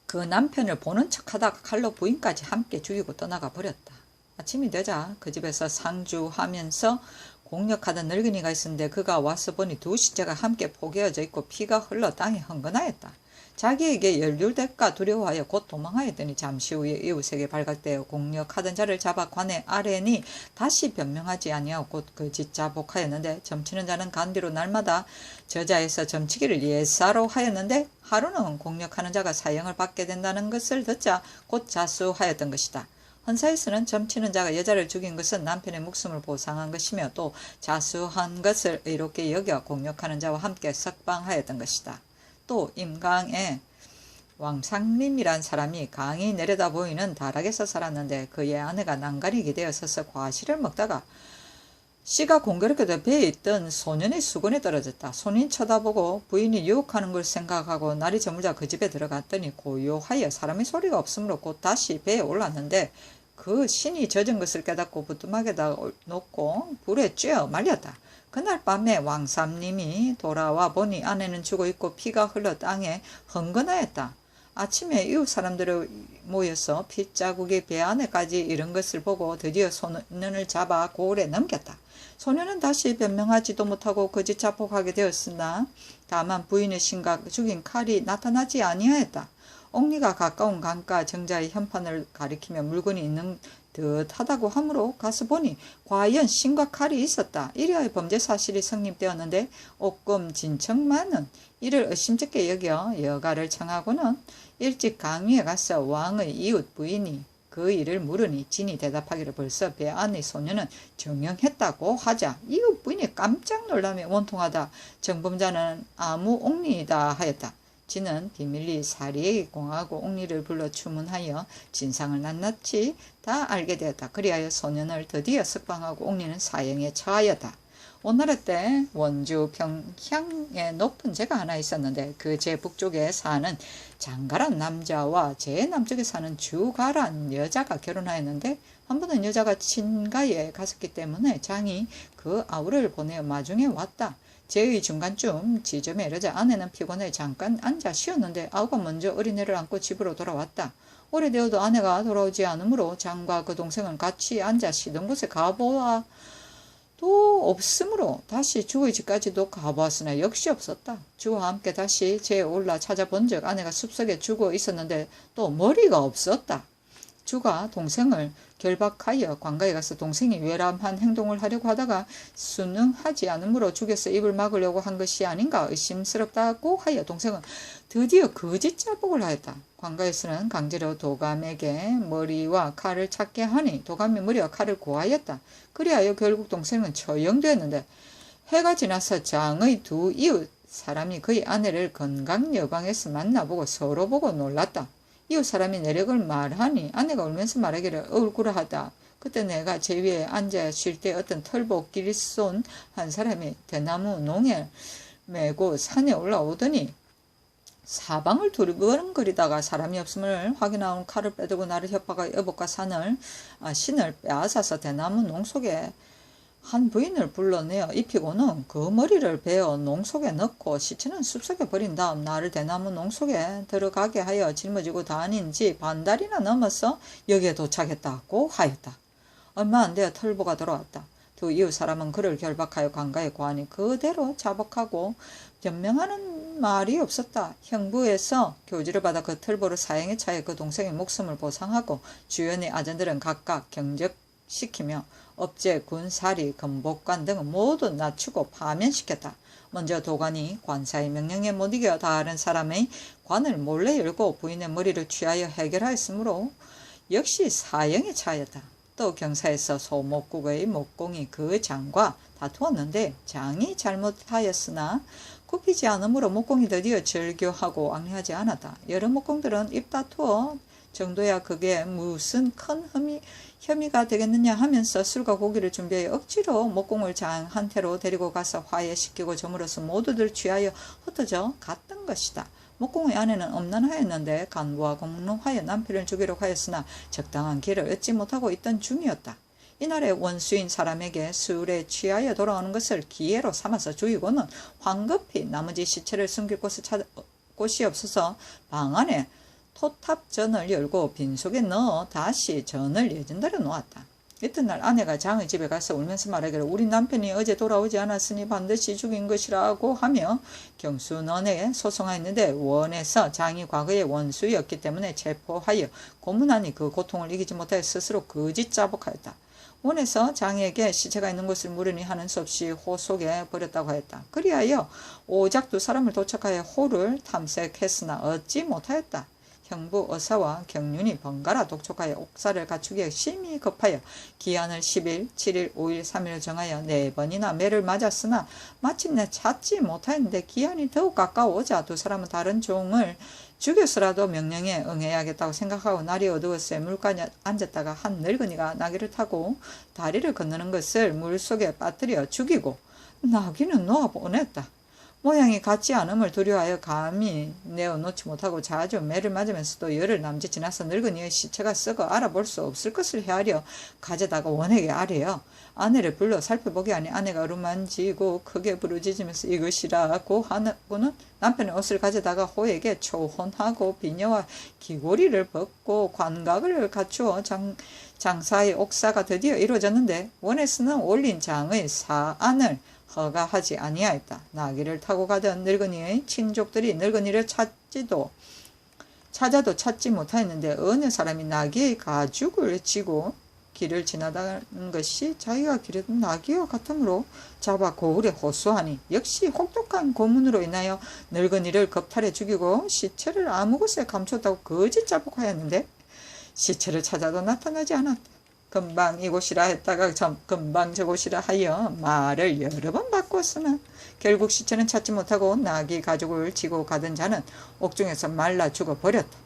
그 남편을 보는 척하다가 칼로 부인까지 함께 죽이고 떠나가 버렸다. 아침이 되자 그 집에서 상주하면서 공력하던 늙은이가 있었는데 그가 와서 보니 두 시체가 함께 포개어져 있고 피가 흘러 땅에 흥건하였다. 자기에게 열둘될까 두려워하여 곧 도망하였더니 잠시 후에 이웃에게 발각되어 공력하던 자를 잡아 관에 아뢰니 다시 변명하지 아니하고 곧 그 짓 자복하였는데 점치는 자는 간 뒤로 날마다 저자에서 점치기를 예사로 하였는데 하루는 공력하는 자가 사형을 받게 된다는 것을 듣자 곧 자수하였던 것이다. 헌사에서는 점치는 자가 여자를 죽인 것은 남편의 목숨을 보상한 것이며 또 자수한 것을 의롭게 여겨 공력하는 자와 함께 석방하였던 것이다. 또 임강에 왕상림이란 사람이 강이 내려다 보이는 다락에서 살았는데 그의 아내가 난간이 되어 서서 과실을 먹다가 씨가 공교롭게도 배에 있던 소년의 수건에 떨어졌다. 손이 쳐다보고 부인이 유혹하는 걸 생각하고 날이 저물자 그 집에 들어갔더니 고요하여 사람의 소리가 없으므로 곧 다시 배에 올랐는데 그 신이 젖은 것을 깨닫고 부뚜막에다 놓고 불에 쬐어 말렸다. 그날 밤에 왕삼님이 돌아와 보니 아내는 죽어 있고 피가 흘러 땅에 흥건하였다. 아침에 이웃 사람들이 모여서 핏자국이 배 안에까지 이른 것을 보고 드디어 소년을 잡아 고을에 넘겼다. 소년은 다시 변명하지도 못하고 거짓 자복하게 되었으나 다만 부인의 신과 죽인 칼이 나타나지 아니하였다. 옥리가 가까운 강가 정자의 현판을 가리키며 물건이 있는 듯하다고 하므로 가서 보니 과연 신과 칼이 있었다. 이리하여 범죄 사실이 성립되었는데 옥금 진척만은 이를 의심쩍게 여겨 여가를 청하고는 일찍 강 위에 가서 왕의 이웃 부인이 그 일을 물으니 진이 대답하기를 벌써 배 안의 소녀는 정령했다고 하자 이웃 부인이 깜짝 놀라며 원통하다. 정범자는 아무 옥리이다 하였다. 진은 비밀리 사리에게 공하고 옥리를 불러 추문하여 진상을 낱낱이 다 알게 되었다. 그리하여 소년을 드디어 석방하고 옥리는 사형에 처하였다. 오늘의 때 원주 평향에 높은 제가 하나 있었는데 그 제 북쪽에 사는 장가란 남자와 제 남쪽에 사는 주가란 여자가 결혼하였는데 한 번은 여자가 친가에 갔었기 때문에 장이 그 아우를 보내어 마중에 왔다. 제의 중간쯤 지점에 이르자 아내는 피곤해 잠깐 앉아 쉬었는데 아우가 먼저 어린애를 안고 집으로 돌아왔다. 오래되어도 아내가 돌아오지 않으므로 장과 그 동생은 같이 앉아 쉬던 곳에 가보아도 없으므로 다시 주의 집까지도 가보았으나 역시 없었다. 주와 함께 다시 제에 올라 찾아본 적 아내가 숲속에 죽어 있었는데 또 머리가 없었다. 주가 동생을 결박하여 관가에 가서 동생이 외람한 행동을 하려고 하다가 순응하지 않으므로 죽여서 입을 막으려고 한 것이 아닌가 의심스럽다고 하여 동생은 드디어 거짓 자복을 하였다. 관가에서는 강제로 도감에게 머리와 칼을 찾게 하니 도감이 머리와 칼을 고하였다. 그리하여 결국 동생은 처형되었는데 해가 지나서 장의 두 이웃 사람이 그의 아내를 건강여방에서 만나보고 서로 보고 놀랐다. 이웃 사람이 내력을 말하니 아내가 울면서 말하기를 억울하다. 그때 내가 제 위에 앉아 쉴 때 어떤 털복 길손 한 사람이 대나무 농에 메고 산에 올라오더니 사방을 두리번거리다가 사람이 없음을 확인하고 칼을 빼들고 나를 협박하여 여복과 신을 빼앗아서 대나무 농 속에 한 부인을 불러내어 입히고는 그 머리를 베어 농 속에 넣고 시체는 숲속에 버린 다음 나를 대나무 농 속에 들어가게 하여 짊어지고 다닌 지 반달이나 넘어서 여기에 도착했다고 하였다. 얼마 안 되어 털보가 돌아왔다. 두 이웃 사람은 그를 결박하여 관가에 고하니 그대로 자복하고 변명하는 말이 없었다. 형부에서 교지를 받아 그 털보를 사형에 차여 그 동생의 목숨을 보상하고 주연의 아전들은 각각 경적시키며 업제, 군, 사리, 금복관 등은 모두 낮추고 파면시켰다. 먼저 도관이 관사의 명령에 못 이겨 다른 사람의 관을 몰래 열고 부인의 머리를 취하여 해결하였으므로 역시 사형에 차였다. 또 경사에서 소목국의 목공이 그 장과 다투었는데 장이 잘못하였으나 굽히지 않으므로 목공이 드디어 절교하고 앙리하지 않았다. 여러 목공들은 입다투어 정도야 그게 무슨 큰 혐의가 되겠느냐 하면서 술과 고기를 준비하여 억지로 목공을 장한테로 데리고 가서 화해시키고 점으로써 모두들 취하여 흩어져 갔던 것이다. 목공의 아내는 엄난하였는데 간부와 공론하여 남편을 죽이려고 하였으나 적당한 길을 얻지 못하고 있던 중이었다. 이날의 원수인 사람에게 술에 취하여 돌아오는 것을 기회로 삼아서 죽이고는 황급히 나머지 시체를 숨길 곳이 없어서 방 안에 토탑전을 열고 빈속에 넣어 다시 전을 예전대로 놓았다. 이튿날 아내가 장의 집에 가서 울면서 말하기를 우리 남편이 어제 돌아오지 않았으니 반드시 죽인 것이라고 하며 경순원에게 소송하였는데 원에서 장이 과거의 원수였기 때문에 체포하여 고문하니 그 고통을 이기지 못하여 스스로 거짓 자복하였다. 원에서 장에게 시체가 있는 곳을 물으니 하는 수 없이 호 속에 버렸다고 하였다. 그리하여 오작 두 사람을 도착하여 호를 탐색했으나 얻지 못하였다. 형부 의사와 경륜이 번갈아 독촉하여 옥사를 갖추기에 심히 급하여 기한을 10일, 7일, 5일, 3일 정하여 4번이나 매를 맞았으나 마침내 찾지 못하였는데 기한이 더욱 가까워오자 두 사람은 다른 종을 죽여서라도 명령에 응해야겠다고 생각하고 날이 어두웠을 물가에 앉았다가 한 늙은이가 나귀를 타고 다리를 건너는 것을 물속에 빠뜨려 죽이고 나귀는 놓아보냈다. 모양이 같지 않음을 두려워하여 감히 내어놓지 못하고 자주 매를 맞으면서도 열흘 남짓 지나서 늙은이의 시체가 썩어 알아볼 수 없을 것을 헤아려 가져다가 원에게 아뢰어 아내를 불러 살펴보게 하니 아내가 어루만지고 크게 부르짖으면서 이것이라고 하고는 남편의 옷을 가져다가 호에게 초혼하고 비녀와 귀고리를 벗고 관각을 갖추어 장사의 옥사가 드디어 이루어졌는데 원에서는 올린 장의 사안을 허가하지 아니하였다. 나귀를 타고 가던 늙은이의 친족들이 늙은이를 찾아도 찾지 못하였는데 어느 사람이 나귀의 가죽을 지고 길을 지나다는 것이 자기가 기르던 나귀와 같으므로 잡아 고을에 호소하니 역시 혹독한 고문으로 인하여 늙은이를 겁탈해 죽이고 시체를 아무 곳에 감췄다고 거짓 자복하였는데 시체를 찾아도 나타나지 않았다. 금방 이곳이라 했다가 금방 저곳이라 하여 말을 여러 번 바꿨으나 결국 시체는 찾지 못하고 나귀 가죽을 지고 가던 자는 옥중에서 말라 죽어버렸다.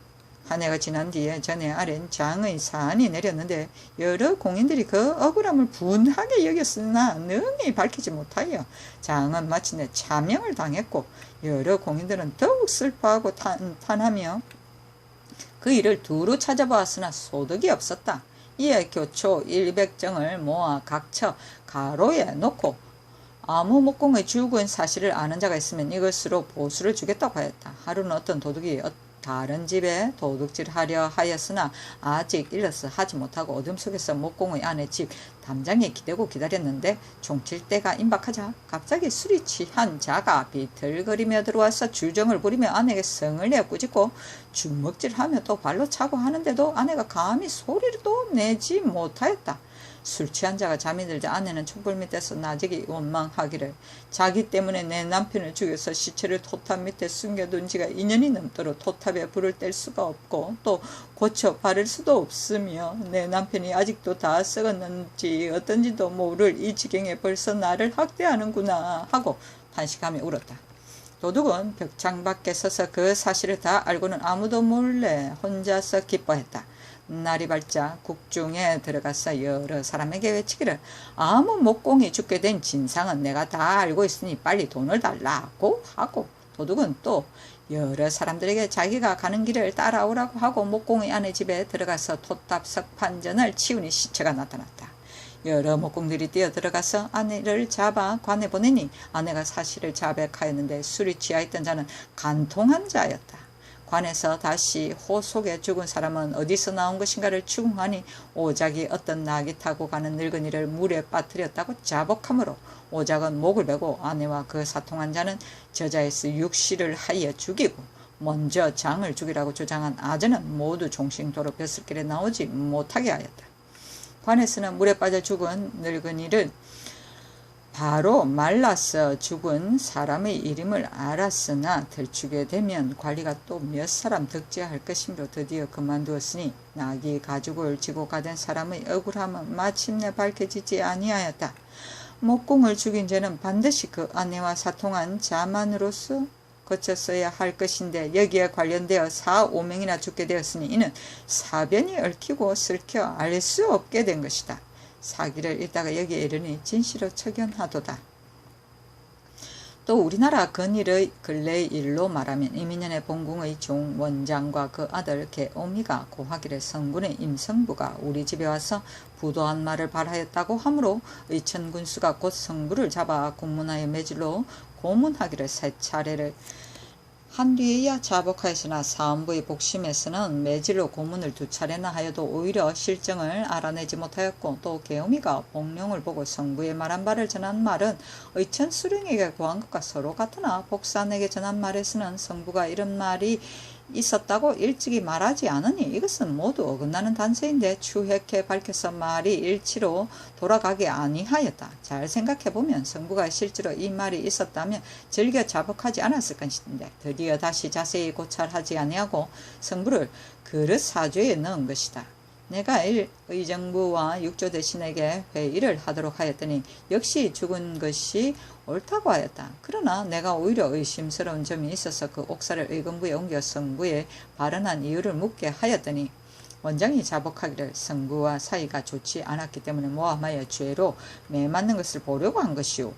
한 해가 지난 뒤에 전에 아랜 장의 사안이 내렸는데 여러 공인들이 그 억울함을 분하게 여겼으나 능히 밝히지 못하여 장은 마침내 차명을 당했고 여러 공인들은 더욱 슬퍼하고 탄하며 그 일을 두루 찾아보았으나 소득이 없었다. 이에 교초 100정을 모아 각처 가로에 놓고 아무 목공의 죽은 사실을 아는 자가 있으면 이것으로 보수를 주겠다고 하였다. 하루는 어떤 도둑이 다른 집에 도둑질하려 하였으나 아직 일러서 하지 못하고 어둠 속에서 목공의 아내 집 담장에 기대고 기다렸는데 종칠 때가 임박하자 갑자기 술이 취한 자가 비틀거리며 들어와서 주정을 부리며 아내에게 성을 내어 꾸짖고 주먹질하며 또 발로 차고 하는데도 아내가 감히 소리도 내지 못하였다. 술 취한 자가 잠이 들자 아내는 촛불 밑에서 나직이 원망하기를 자기 때문에 내 남편을 죽여서 시체를 토탑 밑에 숨겨둔 지가 2년이 넘도록 토탑에 불을 뗄 수가 없고 또 고쳐 바를 수도 없으며 내 남편이 아직도 다 썩었는지 어떤지도 모를 이 지경에 벌써 나를 학대하는구나 하고 탄식하며 울었다. 도둑은 벽창 밖에 서서 그 사실을 다 알고는 아무도 몰래 혼자서 기뻐했다. 날이 밝자 국중에 들어가서 여러 사람에게 외치기를 아무 목공이 죽게 된 진상은 내가 다 알고 있으니 빨리 돈을 달라고 하고 도둑은 또 여러 사람들에게 자기가 가는 길을 따라오라고 하고 목공의 아내 집에 들어가서 토탑 석판전을 치우니 시체가 나타났다. 여러 목공들이 뛰어 들어가서 아내를 잡아 관에 보내니 아내가 사실을 자백하였는데 술이 취하였던 자는 간통한 자였다. 관에서 다시 호 속에 죽은 사람은 어디서 나온 것인가를 추궁하니 오작이 어떤 나귀 타고 가는 늙은이를 물에 빠뜨렸다고 자복하므로 오작은 목을 베고 아내와 그 사통한 자는 저자에서 육시를 하여 죽이고 먼저 장을 죽이라고 주장한 아전은 모두 종신도로 벼슬길에 나오지 못하게 하였다. 관에서는 물에 빠져 죽은 늙은이를 바로 말라서 죽은 사람의 이름을 알았으나 들추게 되면 관리가 또 몇 사람 덕지할 것이므로 드디어 그만두었으니 나귀 가죽을 지고 가던 사람의 억울함은 마침내 밝혀지지 아니하였다. 목공을 죽인 죄는 반드시 그 아내와 사통한 자만으로서 거쳤어야 할 것인데 여기에 관련되어 4~5명이나 죽게 되었으니 이는 사변이 얽히고 슬켜 알 수 없게 된 것이다. 사기를 읽다가 여기에 이르니 진실로 척연하도다. 또 우리나라 근래의 일로 말하면 이민년의 본궁의 종 원장과 그 아들 개오미가 고하기를 성군의 임성부가 우리 집에 와서 부도한 말을 발하였다고 하므로 의천군수가 곧 성부를 잡아 공문하여 매질로 고문하기를 세 차례를 한 뒤에야 자복하였으나 사헌부의 복심에서는 매질로 고문을 두 차례나 하여도 오히려 실정을 알아내지 못하였고, 또 개오미가 복룡을 보고 성부의 말한 바를 전한 말은 의천 수령에게 고한 것과 서로 같으나 복산에게 전한 말에서는 성부가 이런 말이 있었다고 일찍이 말하지 않으니 이것은 모두 어긋나는 단서인데 추획해 밝혀서 말이 일치로 돌아가게 아니하였다. 잘 생각해보면 성부가 실제로 이 말이 있었다면 즐겨 자복하지 않았을 것인데 드디어 다시 자세히 고찰하지 아니하고 성부를 그릇 사죄에 넣은 것이다. 내가 의정부와 육조 대신에게 회의를 하도록 하였더니 역시 죽은 것이 옳다고 하였다. 그러나 내가 오히려 의심스러운 점이 있어서 그 옥사를 의금부에 옮겨 성부에 발언한 이유를 묻게 하였더니 원장이 자복하기를 성부와 사이가 좋지 않았기 때문에 모함하여 죄로 매맞는 것을 보려고 한 것이오.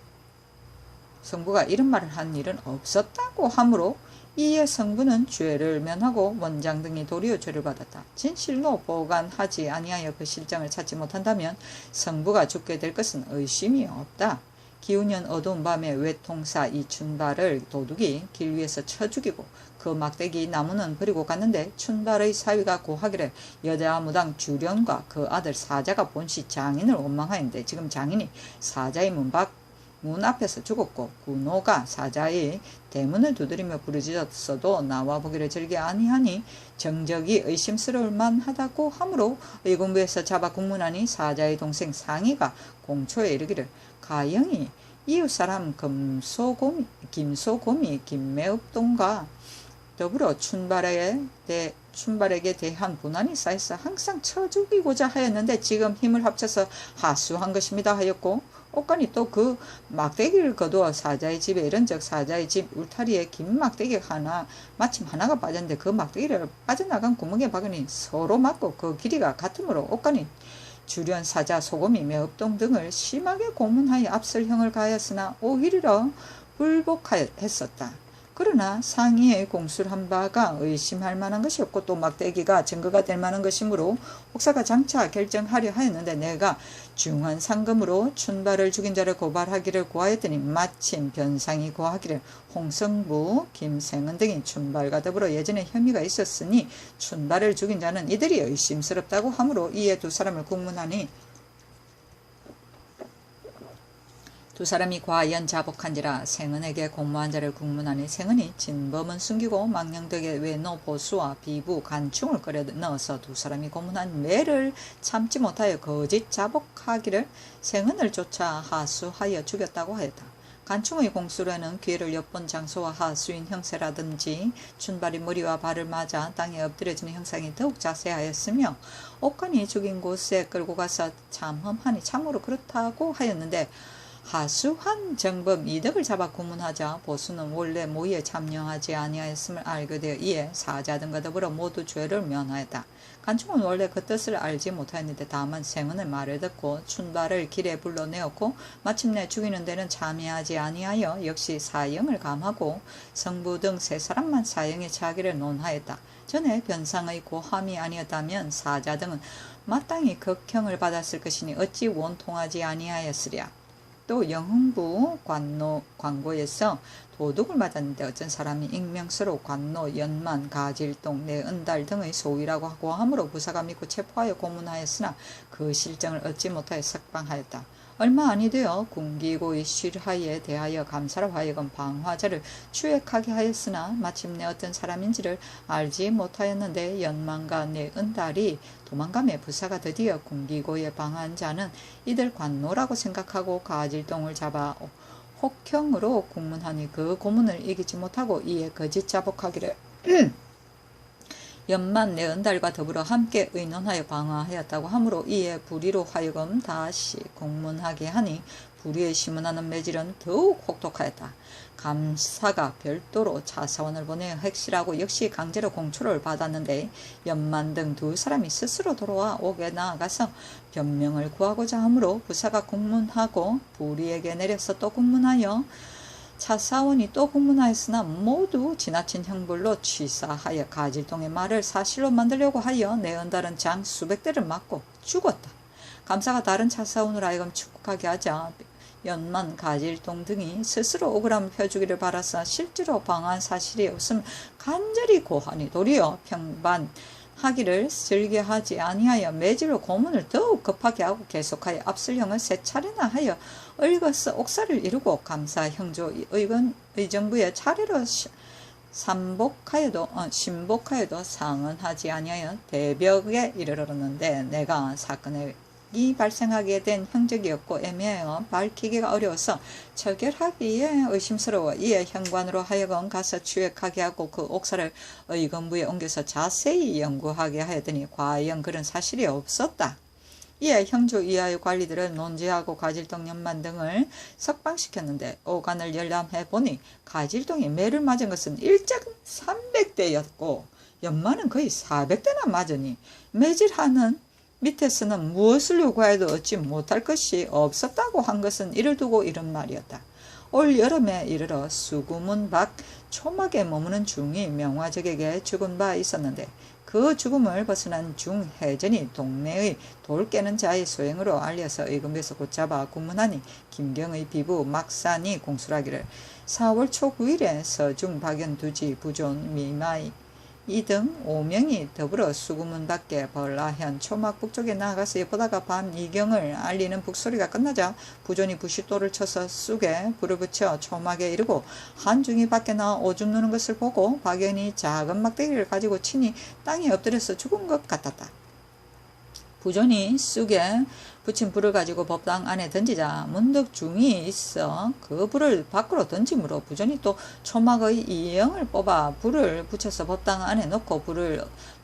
성부가 이런 말을 한 일은 없었다고 하므로 이에 성부는 죄를 면하고 원장 등이 도리어 죄를 받았다. 진실로 보관하지 아니하여 그 실정을 찾지 못한다면 성부가 죽게 될 것은 의심이 없다. 기운년 어두운 밤에 외통사 이춘발을 도둑이 길 위에서 쳐 죽이고 그 막대기 나무는 버리고 갔는데 춘발의 사위가 고하기를 여자 무당 주련과 그 아들 사자가 본시 장인을 원망하였는데 지금 장인이 사자의 문 앞에서 죽었고 군호가 사자의 대문을 두드리며 부르짖었어도 나와보기를 즐겨 아니하니 정적이 의심스러울 만하다고 하므로 의군부에서 잡아 국문하니 사자의 동생 상희가 공초에 이르기를 가영이 이웃사람 김소곰이 김매읍동과 더불어 춘발에게 대한 분한이 쌓여서 항상 쳐 죽이고자 하였는데 지금 힘을 합쳐서 하수한 것입니다 하였고, 옥간이 또 그 막대기를 거두어 사자의 집에 이른즉 사자의 집 울타리에 긴 막대기가 마침 하나가 빠졌는데 그 막대기를 빠져나간 구멍에 박으니 서로 맞고 그 길이가 같으므로 옥간이 주련 사자 소금이 매읍동 등을 심하게 고문하여 압설형을 가하였으나 오히려 불복했었다. 그러나 상의의 공수를 한 바가 의심할 만한 것이 없고 또 막대기가 증거가 될 만한 것이므로 옥사가 장차 결정하려 하였는데 내가 중한 상금으로 춘발을 죽인 자를 고발하기를 고하였더니 마침 변상이 고하기를 홍성부, 김생은 등이 춘발과 더불어 예전에 혐의가 있었으니 춘발을 죽인 자는 이들이 의심스럽다고 하므로 이에 두 사람을 국문하니 두 사람이 과연 자복한지라 생은에게 공모한 자를 국문하니 생은이 진범은 숨기고 망령덕의 외노 보수와 비부 간충을 끓여 넣어서 두 사람이 고문한 매를 참지 못하여 거짓 자복하기를 생은을 쫓아 하수하여 죽였다고 하였다. 간충의 공수로는 기회를 엿본 장소와 하수인 형세라든지 춘발이 머리와 발을 맞아 땅에 엎드려지는 형상이 더욱 자세하였으며 옥간이 죽인 곳에 끌고 가서 참험하니 참으로 그렇다고 하였는데 하수한 정범 이덕을 잡아 고문하자 보수는 원래 모의에 참여하지 아니하였음을 알게 되어 이에 사자 등과 더불어 모두 죄를 면하였다. 간충은 원래 그 뜻을 알지 못하였는데 다만 생은의 말을 듣고 춘발을 길에 불러내었고 마침내 죽이는 데는 참여하지 아니하여 역시 사형을 감하고 성부 등 세 사람만 사형에 처하기를 논하였다. 전에 변상의 고함이 아니었다면 사자 등은 마땅히 극형을 받았을 것이니 어찌 원통하지 아니하였으랴. 또 영흥부 관고에서 도둑을 맞았는데 어쩐 사람이 익명서로 관노, 연만, 가질동, 내은달 등의 소위라고 하고 함으로 부사가 믿고 체포하여 고문하였으나 그 실정을 얻지 못하여 석방하였다. 얼마 아니 되어 군기고의 실하에 대하여 감사로 하여금 방화자를 추액하게 하였으나 마침내 어떤 사람인지를 알지 못하였는데 연만과 내은달이 도망감에 부사가 드디어 군기고에 방한 자는 이들 관노라고 생각하고 가질동을 잡아 혹형으로 국문하니 그 고문을 이기지 못하고 이에 거짓 자복하기를 연만 내은달과 더불어 함께 의논하여 방화하였다고 하므로 이에 불의로 하여금 다시 공문하게 하니 불의에 심문하는 매질은 더욱 혹독하였다. 감사가 별도로 차사원을 보내 핵실하고 역시 강제로 공초를 받았는데 연만 등 두 사람이 스스로 돌아와 옥에 나아가서 변명을 구하고자 하므로 부사가 국문하고 불의에게 내려서 또 국문하여 차사원이 또 공문하였으나 모두 지나친 형벌로 취사하여 가질동의 말을 사실로 만들려고 하여 내 은달은 장 수백 대를 맞고 죽었다. 감사가 다른 차사원으로 하여금 축복하게 하자 연만 가질동 등이 스스로 억울함을 펴주기를 바라사 실제로 방한 사실이 없음 간절히 고하니 도리어 평반하기를 즐겨하지 아니하여 매질로 고문을 더욱 급하게 하고 계속하여 압술형을 세 차례나 하여 얽어서 옥사를 이루고 감사 형조 의정부의 차례로 신복하여도 상언하지 아니하여 대벽에 이르렀는데 내가 사건에 이 발생하게 된 형적이었고 애매하여 밝히기가 어려워서 처결하기에 의심스러워 이에 현관으로 하여금 가서 추액하게 하고 그 옥사를 의검부에 옮겨서 자세히 연구하게 하였더니 과연 그런 사실이 없었다. 이에 형조 이하의 관리들을 논제하고 가질동 연만 등을 석방시켰는데 오간을 열람해 보니 가질동이 매를 맞은 것은 일장 300대였고 연만은 거의 400대나 맞으니 매질하는 밑에서는 무엇을 요구해도 얻지 못할 것이 없었다고 한 것은 이를 두고 이런 말이었다. 올 여름에 이르러 수구문 밖 초막에 머무는 중이 명화적에게 죽은 바 있었는데 그 죽음을 벗어난 중혜전이 동네의 돌 깨는 자의 소행으로 알려서 의금에서 곧잡아 구문하니 김경의 비부 막산이 공술하기를 4월 초 9일에 서중 박연 두지 부존 미마이 이등 5명이 더불어 수구문 밖에 벌라현 초막 북쪽에 나아가서 보다가 밤 이경을 알리는 북소리가 끝나자 부존이 부싯돌을 쳐서 쑥에 불을 붙여 초막에 이르고 한중이 밖에 나와 오줌 누는 것을 보고 박연이 작은 막대기를 가지고 치니 땅에 엎드려서 죽은 것 같았다. 부존이 쑥에 붙인 불을 가지고 법당 안에 던지자 문득 중이 있어 그 불을 밖으로 던짐으로 부존이 또 초막의 이영을 뽑아 불을 붙여서 법당 안에 넣고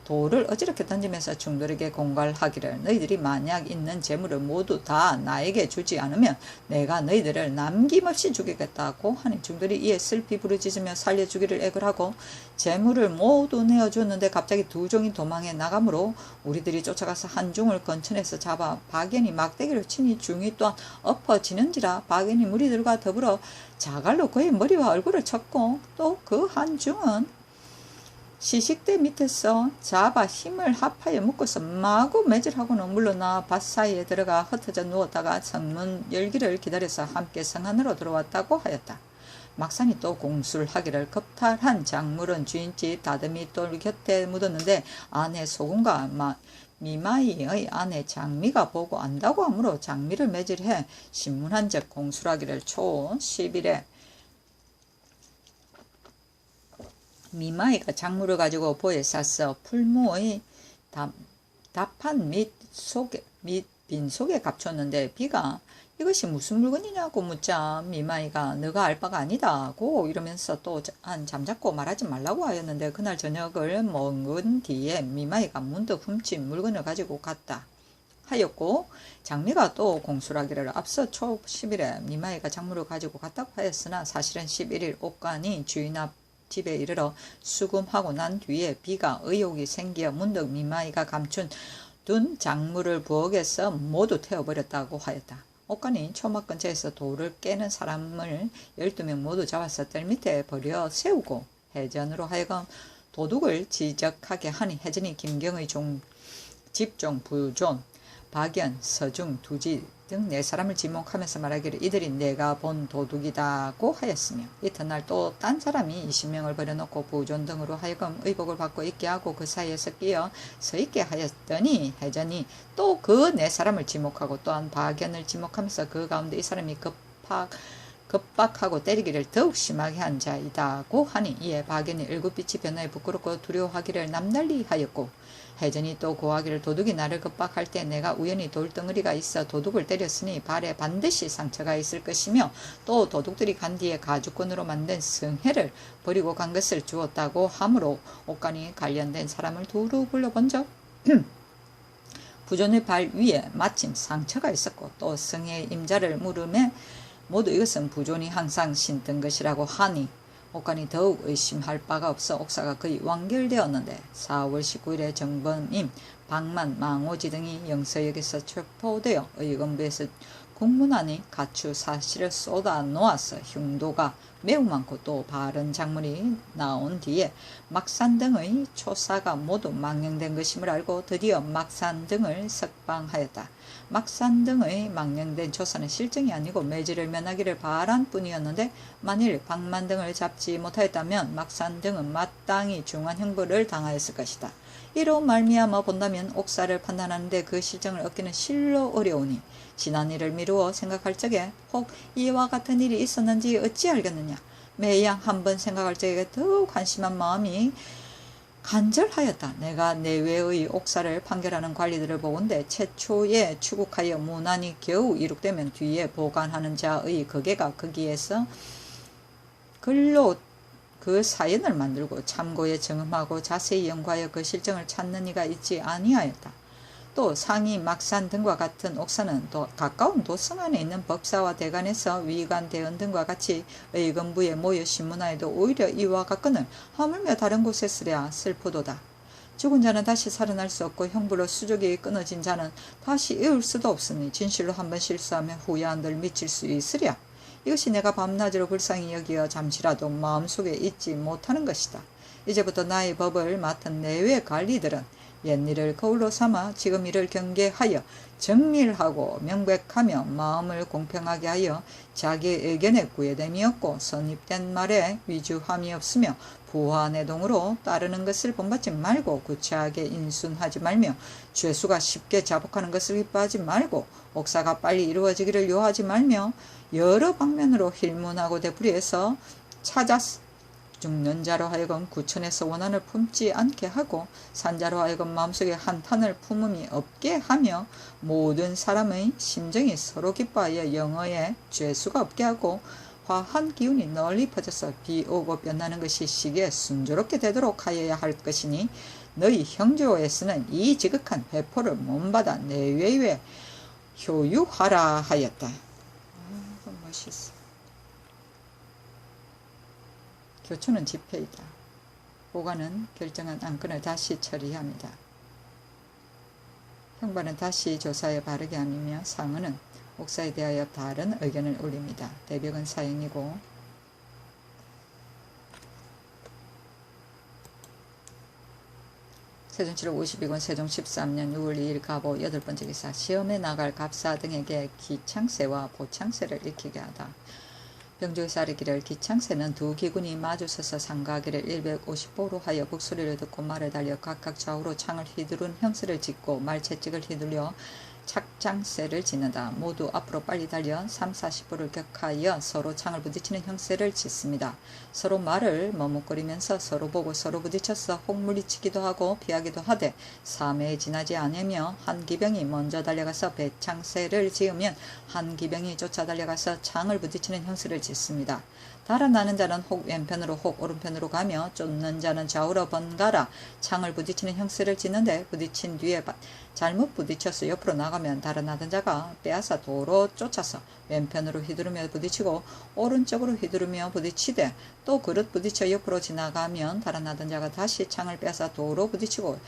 돌을 어지럽게 던지면서 중들에게 공갈하기를 너희들이 만약 있는 재물을 모두 다 나에게 주지 않으면 내가 너희들을 남김없이 죽이겠다고 하니 중들이 이에 슬피 부르짖으며 살려주기를 애걸하고 재물을 모두 내어주었는데 갑자기 두 종이 도망해 나가므로 우리들이 쫓아가서 한 중을 건천에서 잡아 박연이 막대기를 치니 중이 또한 엎어지는지라 박연이 무리들과 더불어 자갈로 그의 머리와 얼굴을 쳤고 또 그 한 중은 시식대 밑에서 잡아 힘을 합하여 묶어서 마구 매질하고는 물러나 밭 사이에 들어가 흩어져 누웠다가 성문 열기를 기다려서 함께 성 안으로 들어왔다고 하였다. 막산이 또 공술하기를 겁탈한 작물은 주인집 다듬이 돌 곁에 묻었는데 아내 소금과 미마이의 아내 장미가 보고 안다고 하므로 장미를 매질해 신문한 즉 공술하기를 초 10일에 미마이가 작물을 가지고 보에 쌌어 풀무의 답한 밑 빈속에 감췄는데 비가 이것이 무슨 물건이냐고 묻자 미마이가 너가 알 바가 아니다고 이러면서 또 잠잡고 말하지 말라고 하였는데 그날 저녁을 먹은 뒤에 미마이가 문득 훔친 물건을 가지고 갔다 하였고 장미가 또 공술하기를 앞서 초 10일에 미마이가 작물을 가지고 갔다고 하였으나 사실은 11일 옥간이 주인 앞 집에 이르러 수금하고 난 뒤에 비가 의욕이 생겨 문득 미마이가 감춘 둔 작물을 부엌에서 모두 태워버렸다고 하였다. 옥간이 초막 근처에서 돌을 깨는 사람을 12명 모두 잡아서 뜰 밑에 버려 세우고 해전으로 하여금 도둑을 지적하게 하니 해전이 김경의 집종 부존 박연 서중 두지 등 네 사람을 지목하면서 말하기를 이들이 내가 본 도둑이다고 하였으며 이튿날 또 딴 사람이 20명을 버려놓고 부존 등으로 하여금 의복을 받고 있게 하고 그 사이에서 끼어 서 있게 하였더니 해전이 또 그 네 사람을 지목하고 또한 박연을 지목하면서 그 가운데 이 사람이 급박하고 때리기를 더욱 심하게 한 자이다고 하니 이에 박연이 일곱빛이 변화에 부끄럽고 두려워하기를 남달리 하였고 해전이 또 고하기를 도둑이 나를 급박할 때 내가 우연히 돌덩어리가 있어 도둑을 때렸으니 발에 반드시 상처가 있을 것이며 또 도둑들이 간 뒤에 가죽끈으로 만든 성해를 버리고 간 것을 주었다고 하므로 옥간이 관련된 사람을 두루 불러본적 부존의 발 위에 마침 상처가 있었고 또 성해의 임자를 물음에 모두 이것은 부존이 항상 신던 것이라고 하니 옥간이 더욱 의심할 바가 없어 옥사가 거의 완결되었는데 4월 19일에 정범임, 박만, 망오지 등이 영서역에서 체포되어 의검부에서 국문안이 가추 사실을 쏟아 놓아서 흉도가 매우 많고 또 바른 작물이 나온 뒤에 막산 등의 초사가 모두 망령된 것임을 알고 드디어 막산 등을 석방하였다. 막산 등의 망령된 초사는 실정이 아니고 매질을 면하기를 바란 뿐이었는데 만일 박만 등을 잡지 못하였다면 막산 등은 마땅히 중한 형벌을 당하였을 것이다. 이로 말미암아 본다면 옥사를 판단하는데 그 실정을 얻기는 실로 어려우니 지난 일을 미루어 생각할 적에 혹 이와 같은 일이 있었는지 어찌 알겠느냐. 매양 한번 생각할 적에 더욱 한심한 마음이 간절하였다. 내가 내외의 옥사를 판결하는 관리들을 보건대 최초에 추국하여 문안이 겨우 이룩되면 뒤에 보관하는 자의 거계가 거기에서 글로 그 사연을 만들고 참고에 정음하고 자세히 연구하여 그 실정을 찾는 이가 있지 아니하였다. 또 상이 막산 등과 같은 옥사는 또 가까운 도성 안에 있는 법사와 대관에서 위관 대원 등과 같이 의금부에 모여 신문하여도 오히려 이와 같거늘 하물며 다른 곳에 쓰랴 슬프도다. 죽은 자는 다시 살아날 수 없고 형불로 수족이 끊어진 자는 다시 이을 수도 없으니 진실로 한번 실수하면 후에 한들 미칠 수 있으랴. 이것이 내가 밤낮으로 불쌍히 여기어 잠시라도 마음속에 잊지 못하는 것이다. 이제부터 나의 법을 맡은 내외 관리들은 옛일을 거울로 삼아 지금 이를 경계하여 정밀하고 명백하며 마음을 공평하게 하여 자기 의견에 구애됨이 없고 선입된 말에 위주함이 없으며 부화내동으로 따르는 것을 본받지 말고 구차하게 인순하지 말며 죄수가 쉽게 자복하는 것을 기뻐하지 말고 옥사가 빨리 이루어지기를 요하지 말며 여러 방면으로 힐문하고 되풀이해서 찾아 죽는 자로 하여금 구천에서 원한을 품지 않게 하고 산자로 하여금 마음속에 한탄을 품음이 없게 하며 모든 사람의 심정이 서로 기뻐하여 영어에 죄수가 없게 하고 화한 기운이 널리 퍼져서 비 오고 변나는 것이 시기에 순조롭게 되도록 하여야 할 것이니 너희 형제에서는 이 지극한 회포를 몸받아 내외에 효유하라 하였다. 멋있어. 교초는 집회이다. 보관은 결정한 안건을 다시 처리합니다. 형벌은 다시 조사에 바르게 함이며 상은은 옥사에 대하여 다른 의견을 올립니다. 대벽은 사형이고 세종 7월 52권 세종 13년 6월 2일 가보 8번째 기사 시험에 나갈 갑사 등에게 기창세와 보창세를 익히게 하다. 병조에서 아뢰기를 기창세는 두 기군이 마주서서 상가하기를 150보로 하여 북소리를 듣고 말을 달려 각각 좌우로 창을 휘두른 형세를 짓고 말채찍을 휘둘려 착장세를 짓는다. 모두 앞으로 빨리 달려 3,40보를 격하여 서로 창을 부딪히는 형세를 짓습니다. 서로 말을 머뭇거리면서 서로 보고 서로 부딪혀서 혹 물리치기도 하고 피하기도 하되 3회에 지나지 않으며 한 기병이 먼저 달려가서 배창세를 지으면 한 기병이 쫓아 달려가서 창을 부딪히는 형세를 짓습니다. 달아나는 자는 혹 왼편으로 혹 오른편으로 가며 쫓는 자는 좌우로 번갈아 창을 부딪히는 형세를 짓는데 부딪힌 뒤에 잘못 부딪혀서 옆으로 나가면 달아나던 자가 빼앗아 도로 쫓아서 왼편으로 휘두르며 부딪히고 오른쪽으로 휘두르며 부딪히되 또 그릇 부딪혀 옆으로 지나가면 달아나던 자가 다시 창을 빼앗아 도로 부딪히고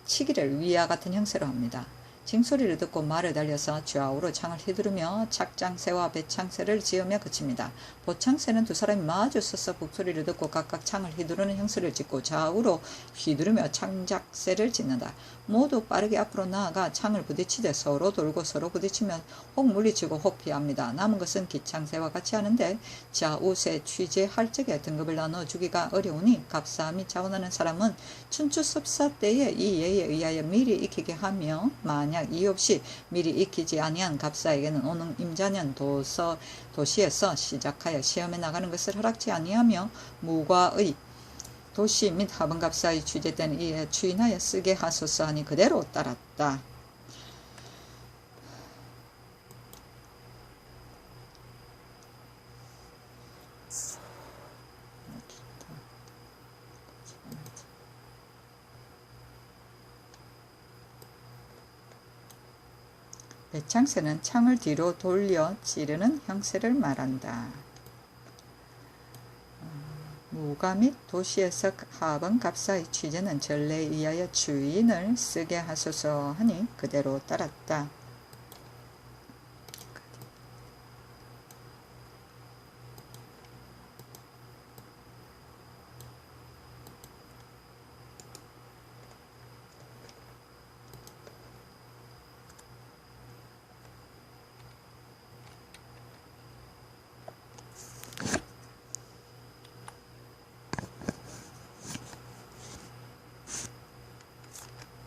치기를 위와 같은 형세로 합니다. 징소리를 듣고 말을 달려서 좌우로 창을 휘두르며 착장새와 배창새를 지으며 그칩니다. 보창새는 두 사람이 마주 서서 북소리를 듣고 각각 창을 휘두르는 형세를 짓고 좌우로 휘두르며 창작새를 짓는다. 모두 빠르게 앞으로 나아가 창을 부딪히되 서로 돌고 서로 부딪히며 혹 물리치고 혹 피합니다. 남은 것은 기창새와 같이 하는데 좌우새 취재할 적에 등급을 나눠 주기가 어려우니 갑사 및 자원하는 사람은 춘추섭사 때에 이 예에 의하여 미리 익히게 하며 만약 이유 없이 미리 익히지 아니한 갑사에게는 오는 임자년 도시에서 시작하여 시험에 나가는 것을 허락지 아니하며 무과의 도시 및 하번갑사의 취재된 이에 추인하여 쓰게 하소서 하니 그대로 따랐다. 배창세는 창을 뒤로 돌려 찌르는 형세를 말한다. 무가 및 도시에서 하번 갑사의 취재는 전례에 의하여 주인을 쓰게 하소서 하니 그대로 따랐다.